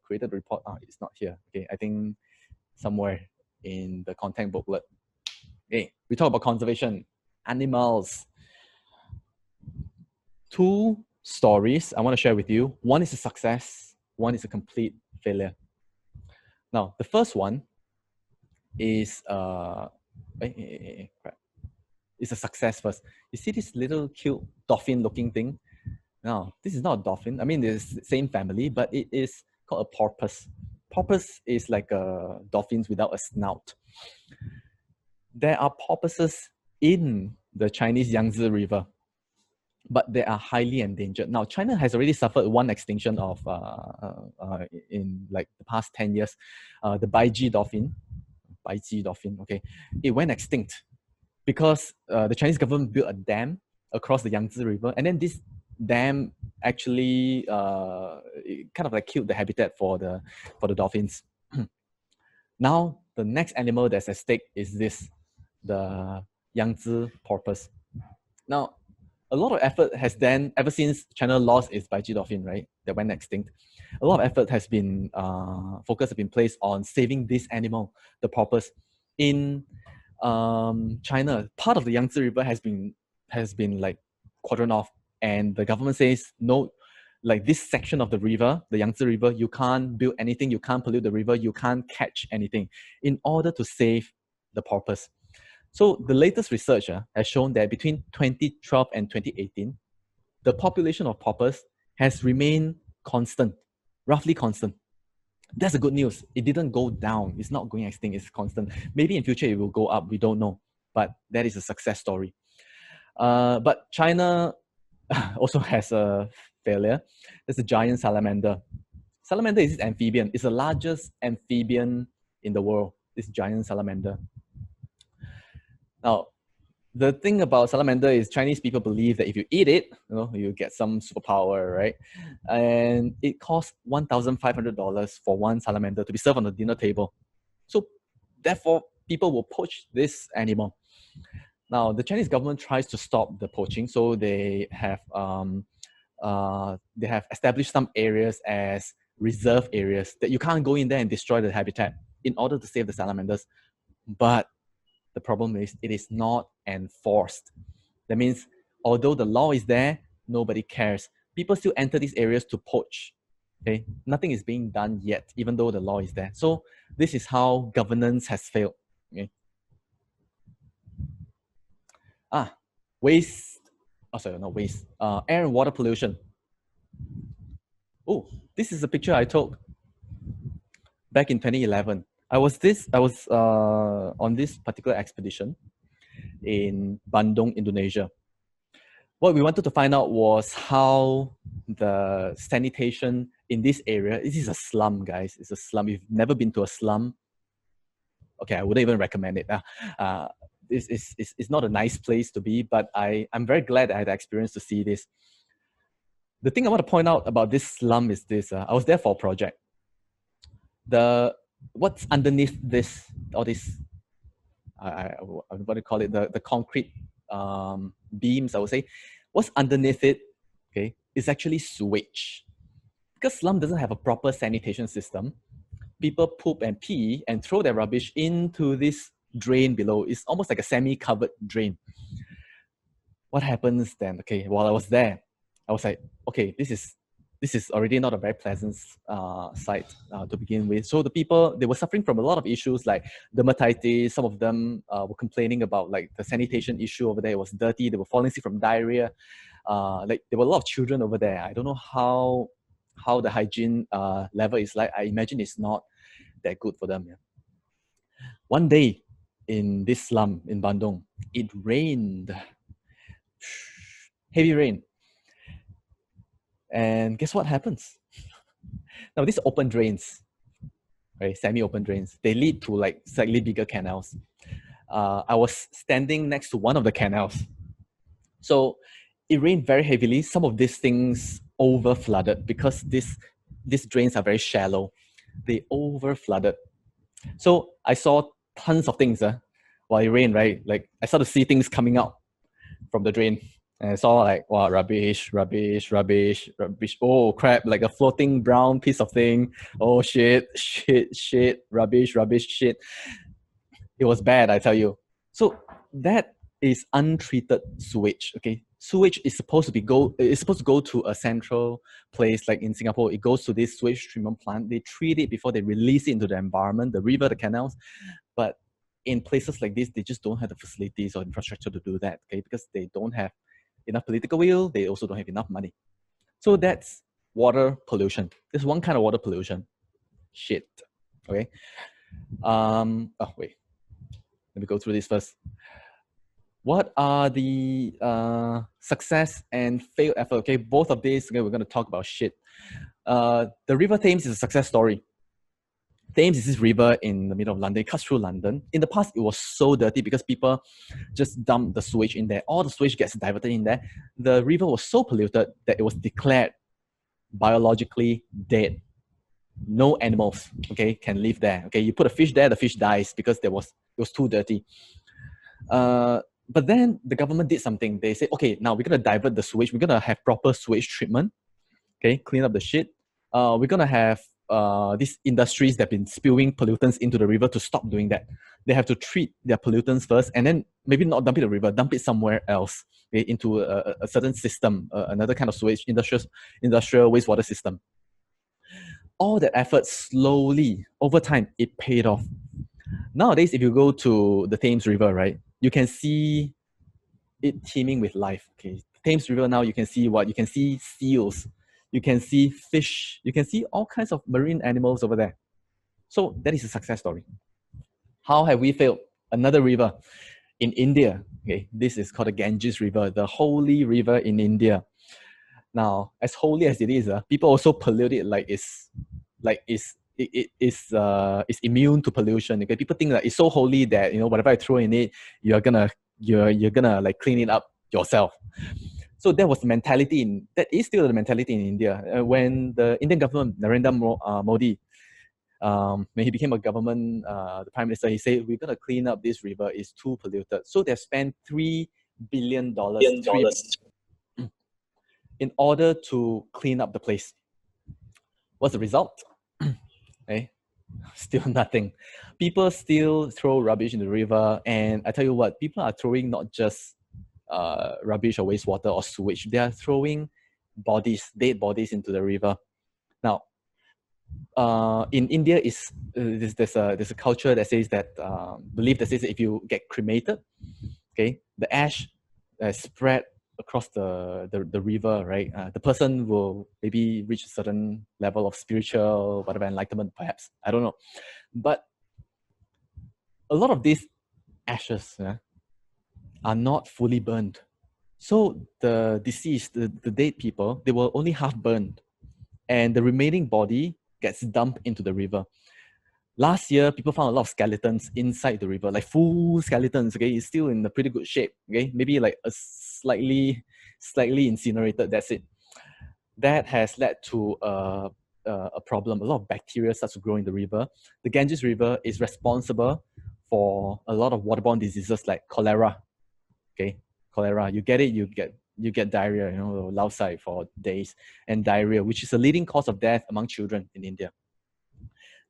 created the report? It's not here. Okay, I think somewhere in the content booklet. Okay, we talk about conservation, animals. Two stories I want to share with you. One is a success, one is a complete failure. Now, the first one is it's a success first. You see this little cute dolphin-looking thing? Now, this is not a dolphin. I mean, it's the same family, but it is called a porpoise. Porpoise is like dolphins without a snout. There are porpoises in the Chinese Yangtze River. but they are highly endangered. Now, China has already suffered one extinction of in like the past 10 years. The Baiji dolphin, okay, it went extinct because the Chinese government built a dam across the Yangtze River, and then this dam actually kind of like killed the habitat for the dolphins. Now, the next animal that's at stake is this, the Yangtze porpoise. Now, a lot of effort has then, ever since China lost its Baiji dolphin, right, that went extinct, a lot of effort has been, focus has been placed on saving this animal, the porpoise. In China, part of the Yangtze River has been like cordoned off, and the government says, no, like this section of the river, the Yangtze River, you can't build anything, you can't pollute the river, you can't catch anything, in order to save the porpoise. So the latest research has shown that between 2012 and 2018, the population of porpoise has remained constant, roughly constant. That's the good news. It didn't go down. It's not going extinct. It's constant. Maybe in future it will go up. We don't know. But that is a success story. But China also has a failure. There's a giant salamander. Salamander is this amphibian. It's the largest amphibian in the world, this giant salamander. Now, the thing about salamander is Chinese people believe that if you eat it, you get some superpower, right? And it costs $1,500 for one salamander to be served on the dinner table. So therefore, people will poach this animal. Now, the Chinese government tries to stop the poaching, so they have established some areas as reserve areas that you can't go in there and destroy the habitat in order to save the salamanders. But the problem is it is not enforced. That means although the law is there, nobody cares. People still enter these areas to poach. Okay, nothing is being done yet, even though the law is there. So this is how governance has failed. Okay. Waste. Oh, sorry, not waste. Air and water pollution. Oh, this is a picture I took back in 2011. I was on this particular expedition in Bandung, Indonesia. What we wanted to find out was how the sanitation in this area, this is a slum, guys. It's a slum. If you've never been to a slum, okay, I wouldn't even recommend it. It's not a nice place to be, but I'm very glad I had the experience to see this. The thing I want to point out about this slum is this. I was there for a project. What's underneath this, all this, what do you call it, the concrete beams, I would say, what's underneath it, okay, is actually sewage. Because slum doesn't have a proper sanitation system, people poop and pee and throw their rubbish into this drain below. It's almost like a semi-covered drain. What happens then? Okay, while I was there, I was like, okay, this is already not a very pleasant sight to begin with. So the people, they were suffering from a lot of issues like dermatitis. Some of them were complaining about like the sanitation issue over there. It was dirty. They were falling sick from diarrhea. Like there were a lot of children over there. I don't know how the hygiene level is like. I imagine it's not that good for them. Yeah. One day in this slum in Bandung, it rained. Heavy rain. And guess what happens? Now, these open drains, right, semi-open drains, they lead to like slightly bigger canals. I was standing next to one of the canals. So it rained very heavily. Some of these things over flooded because these drains are very shallow. They over flooded. So I saw tons of things while it rained, right? Like I started to see things coming out from the drain. And I saw like, wow, rubbish. Oh, crap, like a floating brown piece of thing. Oh, shit, rubbish, shit. It was bad, I tell you. So that is untreated sewage, okay? Sewage is supposed to go to a central place, like in Singapore. It goes to this sewage treatment plant. They treat it before they release it into the environment, the river, the canals. But in places like this, they just don't have the facilities or infrastructure to do that, okay? Because they don't have enough political will, they also don't have enough money. So that's water pollution. There's one kind of water pollution. Shit. Okay. Oh wait. Let me go through this first. What are the success and failed effort? Okay, both of these, okay, we're going to talk about shit. The River Thames is a success story. Thames is this river in the middle of London. It cuts through London. In the past, it was so dirty because people just dump the sewage in there. All the sewage gets diverted in there. The river was so polluted that it was declared biologically dead. No animals, okay, can live there. Okay, you put a fish there, the fish dies because it was too dirty. But then the government did something. They said, okay, now we're gonna divert the sewage. We're gonna have proper sewage treatment. Okay, clean up the shit. We're gonna have these industries that have been spewing pollutants into the river to stop doing that. They have to treat their pollutants first, and then maybe not dump it in the river, dump it somewhere else, okay, into a certain system, another kind of sewage, industrial wastewater system. All that effort slowly, over time, it paid off. Nowadays, if you go to the Thames River, right, you can see it teeming with life. Okay, Thames River now, you can see what? You can see seals, you can see fish, you can see all kinds of marine animals over there. So that is a success story. How have we failed? Another river in India. Okay, this is called the Ganges River, the holy river in India. Now, as holy as it is, people also pollute it like it's immune to pollution. Okay, people think that it's so holy that whatever I throw in it, you're gonna like clean it up yourself. So that was the mentality that is still the mentality in India. When the Indian government, Narendra Modi, when he became a government, the prime minister, he said, we're gonna clean up this river, it's too polluted. So they spent $3 billion in order to clean up the place. What's the result? Okay, still nothing. People still throw rubbish in the river, and I tell you what, people are throwing not just rubbish or wastewater or sewage, they are throwing dead bodies into the river. Now, in India, there's a culture that says that, belief that says that if you get cremated, okay, the ash spread across the river, right? The person will maybe reach a certain level of spiritual, whatever, enlightenment, perhaps. I don't know. But a lot of these ashes are not fully burned. So the deceased, the dead people, they were only half burned. And the remaining body gets dumped into the river. Last year, people found a lot of skeletons inside the river, like full skeletons. Okay, it's still in a pretty good shape. Okay, maybe like a slightly incinerated. That's it. That has led to a problem. A lot of bacteria starts to grow in the river. The Ganges River is responsible for a lot of waterborne diseases like cholera. Okay, cholera. You get it, you get diarrhea. Lao sai for days, and diarrhea, which is a leading cause of death among children in India.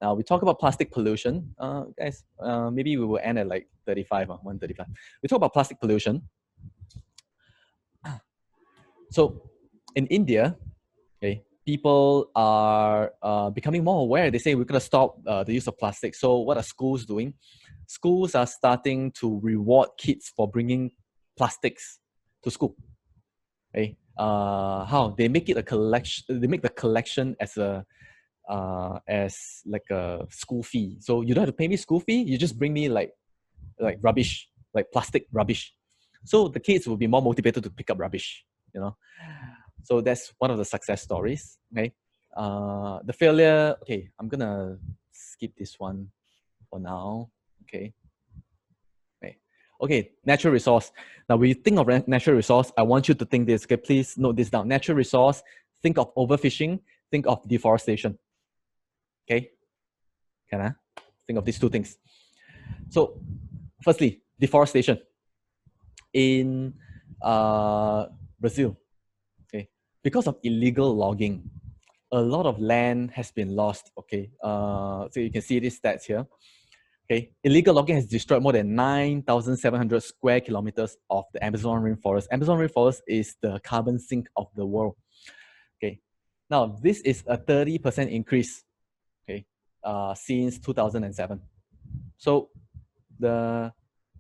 Now, we talk about plastic pollution. Guys, maybe we will end at like 35 or 135. We talk about plastic pollution. So in India, okay, people are becoming more aware. They say we're going to stop the use of plastic. So what are schools doing? Schools are starting to reward kids for bringing plastics to school. Okay? How? They make it a collection. They make the collection as like a school fee. So you don't have to pay me school fee. You just bring me like rubbish, like plastic rubbish. So the kids will be more motivated to pick up rubbish. So that's one of the success stories. Okay. The failure. Okay, I'm gonna skip this one for now. Okay. Okay, natural resource. Now, when you think of natural resource, I want you to think this. Okay, please note this down. Natural resource, think of overfishing, think of deforestation. Okay, can I think of these two things? So, firstly, deforestation in Brazil. Okay, because of illegal logging, a lot of land has been lost. Okay, so you can see these stats here. Okay, illegal logging has destroyed more than 9,700 square kilometers of the Amazon rainforest. Amazon rainforest is the carbon sink of the world. Okay, now this is a 30% increase. Okay, since 2007. So the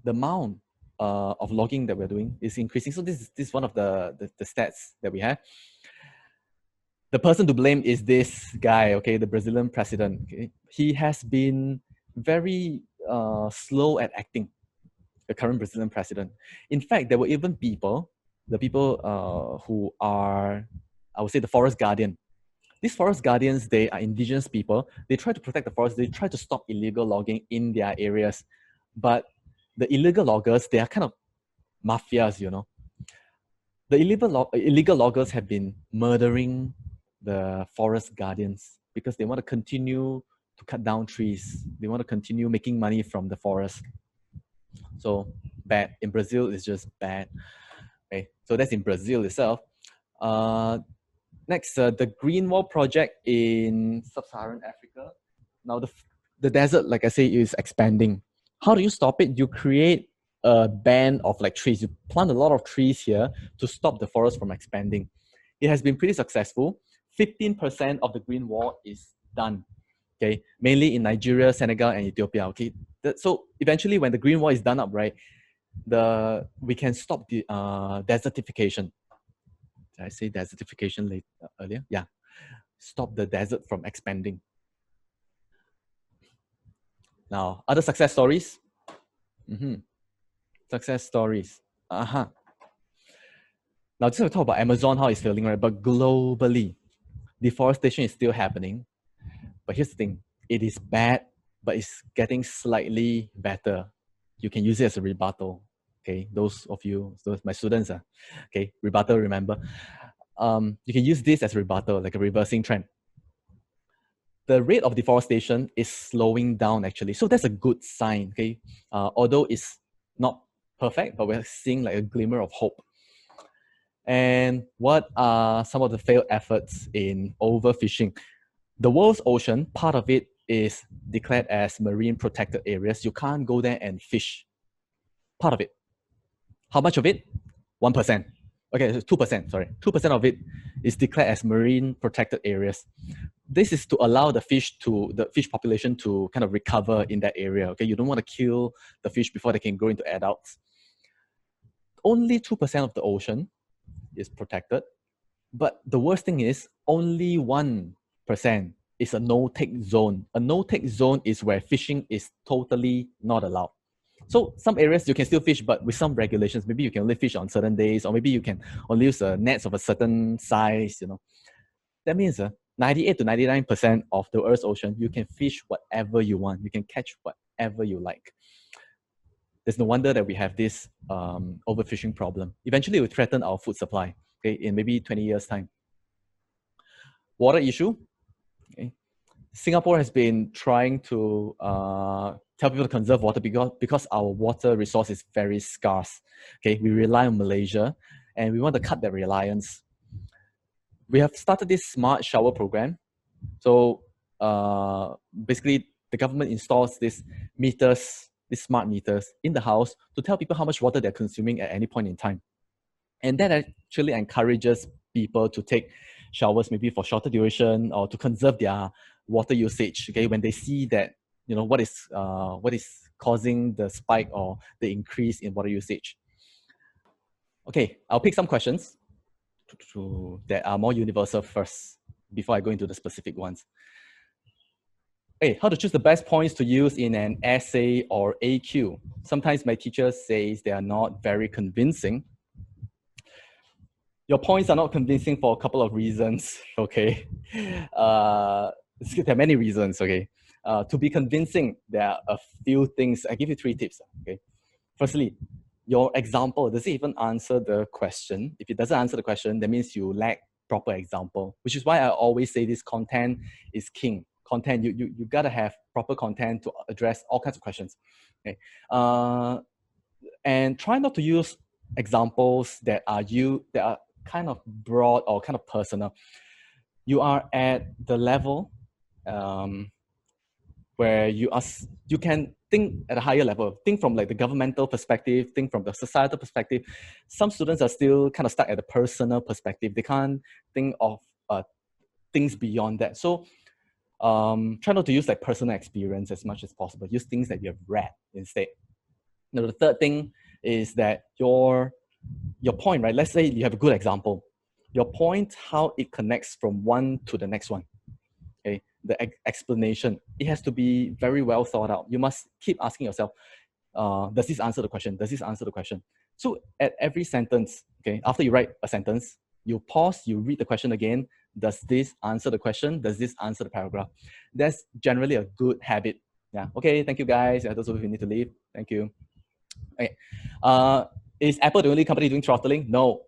amount of logging that we're doing is increasing. So this is one of the stats that we have. The person to blame is this guy, okay, the Brazilian president. Okay? He has been very slow at acting. the current Brazilian president. In fact, there were even people, the people who are, I would say, the forest guardian. These forest guardians, they are indigenous people. They try to protect the forest. They try to stop illegal logging in their areas. But the illegal loggers, they are kind of mafias, you know. The illegal loggers have been murdering the forest guardians because they want to continue to cut down trees. They want to continue making money from the forest. So bad. In Brazil, it's just bad. Okay, so that's in Brazil itself. Next, the Green Wall project in sub-Saharan Africa. Now, the desert, like I say, is expanding. How do you stop it? You create a band of like trees. You plant a lot of trees here to stop the forest from expanding. It has been pretty successful. 15% of the Green Wall is done. Okay, mainly in Nigeria, Senegal, and Ethiopia. Okay, so eventually, when the Green Wall is done up, right, we can stop the desertification. Did I say desertification earlier? Yeah. Stop the desert from expanding. Now, other success stories. Success stories. Now, just to talk about Amazon, how it's failing, right? But globally, deforestation is still happening. But here's the thing. It is bad, but it's getting slightly better. You can use it as a rebuttal. Okay, those of you, my students, okay, rebuttal, remember. You can use this as a rebuttal, like a reversing trend. The rate of deforestation is slowing down actually. So that's a good sign, okay? Although it's not perfect, but we're seeing like a glimmer of hope. And what are some of the failed efforts in overfishing? The world's ocean, part of it is declared as marine protected areas. You can't go there and fish. Part of it. How much of it? 1%. Okay, 2%, sorry. 2% of it is declared as marine protected areas. This is to allow the fish population to kind of recover in that area. Okay, you don't want to kill the fish before they can grow into adults. Only 2% of the ocean is protected, but the worst thing is only 1% is a no-take zone. A no-take zone is where fishing is totally not allowed. So some areas you can still fish, but with some regulations. Maybe you can only fish on certain days, or maybe you can only use nets of a certain size. You know, that means 98 to 99% of the Earth's ocean, you can fish whatever you want. You can catch whatever you like. There's no wonder that we have this overfishing problem. Eventually, it will threaten our food supply. Okay, in maybe 20 years' time. Water issue. Okay. Singapore has been trying to tell people to conserve water because our water resource is very scarce. Okay, we rely on Malaysia, and we want to cut that reliance. We have started this smart shower program. So basically, the government installs these smart meters in the house to tell people how much water they're consuming at any point in time. And that actually encourages people to take showers maybe for shorter duration or to conserve their water usage. Okay, when they see that, you know, what is causing the spike or the increase in water usage. Okay, I'll pick some questions that are more universal first before I go into the specific ones. Hey, how to choose the best points to use in an essay or AQ? Sometimes my teacher says they are not very convincing. Your points are not convincing for a couple of reasons, okay? There are many reasons, okay? To be convincing, there are a few things. I give you 3 tips, okay? Firstly, your example, does it even answer the question? If it doesn't answer the question, that means you lack proper example, which is why I always say this content is king. Content, you gotta have proper content to address all kinds of questions, okay? And try not to use examples that are kind of broad or kind of personal. You are at the level where you can think at a higher level, think from like the governmental perspective, think from the societal perspective. Some students are still kind of stuck at the personal perspective. They can't think of things beyond that. So try not to use like personal experience as much as possible. Use things that you have read instead. Now, the third thing is that your point, right? Let's say you have a good example. Your point, how it connects from one to the next one. Okay, the explanation, it has to be very well thought out. You must keep asking yourself, Does this answer the question? Does this answer the question? So at every sentence, okay, after you write a sentence, you pause, you read the question again. Does this answer the question? Does this answer the paragraph? That's generally a good habit. Yeah. Okay. Thank you, guys. Yeah, those of you who need to leave. Thank you. Okay. Is Apple the only company doing throttling? No.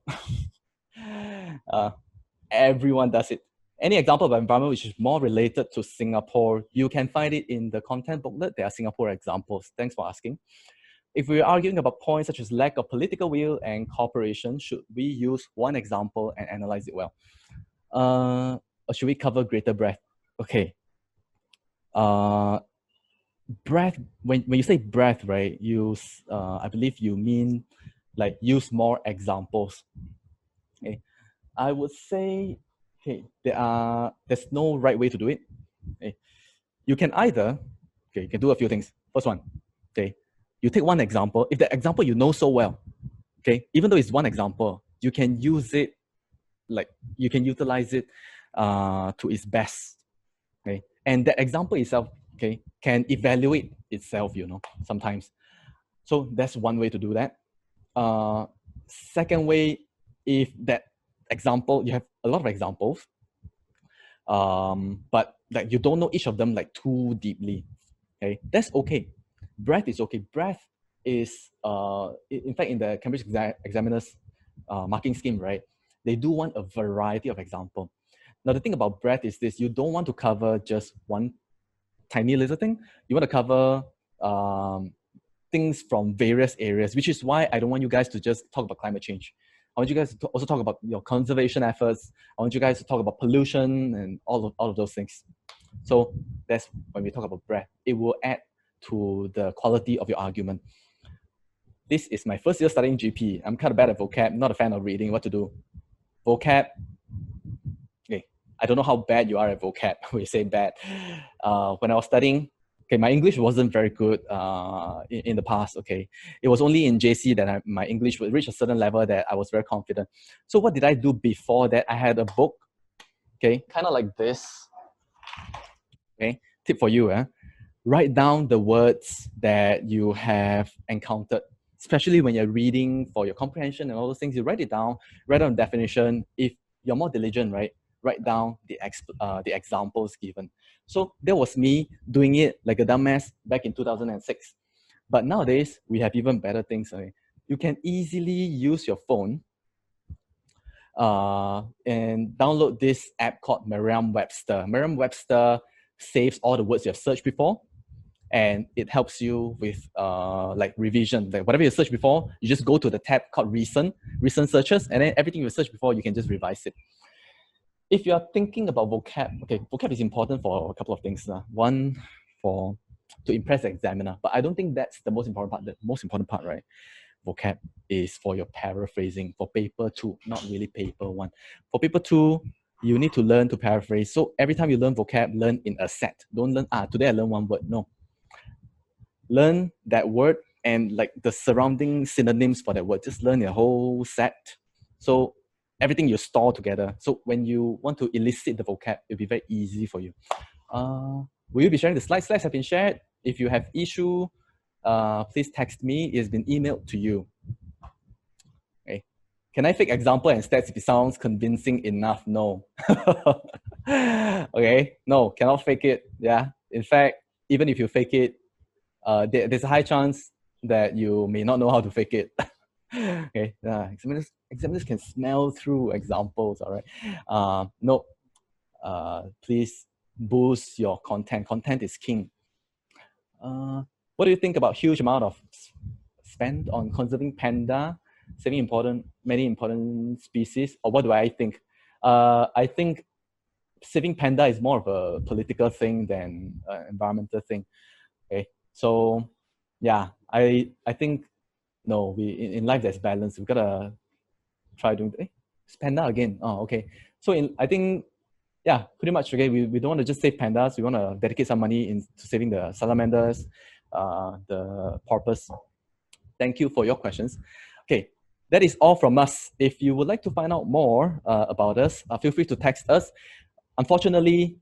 Everyone does it. Any example of environment which is more related to Singapore, you can find it in the content booklet. There are Singapore examples. Thanks for asking. If we're arguing about points such as lack of political will and cooperation, should we use one example and analyze it well? Or should we cover greater breadth? Okay. Breadth, when you say breadth, right, I believe you mean like use more examples. Okay. I would say, okay, there's no right way to do it. Okay. You can either, okay, you can do a few things. First one, okay, you take one example. If the example you know so well, okay, even though it's one example, you can use it, like you can utilize it to its best. Okay, and the example itself, okay, can evaluate itself, you know, sometimes. So that's one way to do that. Second way, if that example, you have a lot of examples, but like you don't know each of them like too deeply, okay, that's okay. Breadth is okay. Breadth is, in fact, in the Cambridge examiners marking scheme, right, they do want a variety of example. Now, the thing about breadth is this: you don't want to cover just one tiny little thing. You want to cover things from various areas, which is why I don't want you guys to just talk about climate change. I want you guys to also talk about your conservation efforts. I want you guys to talk about pollution and all of those things. So that's when we talk about breadth. It will add to the quality of your argument. This is my first year studying GP. I'm kind of bad at vocab, not a fan of reading. What to do? Vocab. Okay, I don't know how bad you are at vocab. We say bad. When I was studying, okay, my English wasn't very good in the past. Okay, it was only in JC that my English would reach a certain level that I was very confident. So what did I do before that? I had a book, okay, kind of like this. Okay, tip for you. Write down the words that you have encountered, especially when you're reading for your comprehension and all those things. You write it down, write down the definition. If you're more diligent, right, write down the examples given. So that was me doing it like a dumbass back in 2006. But nowadays, we have even better things. Right? You can easily use your phone and download this app called Merriam-Webster. Merriam-Webster saves all the words you have searched before, and it helps you with like revision. Like whatever you searched before, you just go to the tab called recent searches, and then everything you searched before, you can just revise it. If you're thinking about vocab, okay, vocab is important for a couple of things. One, to impress the examiner, but I don't think that's the most important part. The most important part, right? Vocab is for your paraphrasing for paper 2, not really paper 1. For paper 2, you need to learn to paraphrase. So every time you learn vocab, learn in a set. Don't learn, today I learned one word. No. Learn that word and like the surrounding synonyms for that word. Just learn your whole set. So everything you store together. So when you want to elicit the vocab, it'll be very easy for you. Will you be sharing the slides? Slides have been shared. If you have issue, please text me. It's been emailed to you. Okay. Can I fake example and stats if it sounds convincing enough? No. Okay. No, cannot fake it. Yeah. In fact, even if you fake it, there's a high chance that you may not know how to fake it. Okay. Examiners can smell through examples. All right. No. Please boost your content. Content is king. What do you think about huge amount of spend on conserving panda, saving many important species? Or what do I think? I think saving panda is more of a political thing than an environmental thing. Okay, so yeah, I think no, in life there's balance. We gotta try doing. It's panda again. Oh, okay. So I think, yeah, pretty much. Okay, we don't want to just save pandas. We want to dedicate some money into saving the salamanders, the porpoise. Thank you for your questions. Okay, that is all from us. If you would like to find out more about us, feel free to text us. Unfortunately,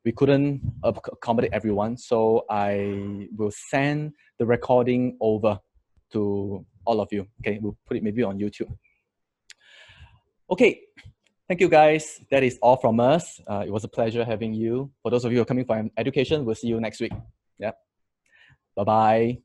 we couldn't accommodate everyone. So I will send the recording over to all of you. Okay, we'll put it maybe on YouTube. Okay, thank you guys. That is all from us. It was a pleasure having you. For those of you who are coming from education, we'll see you next week. Yeah. Bye-bye.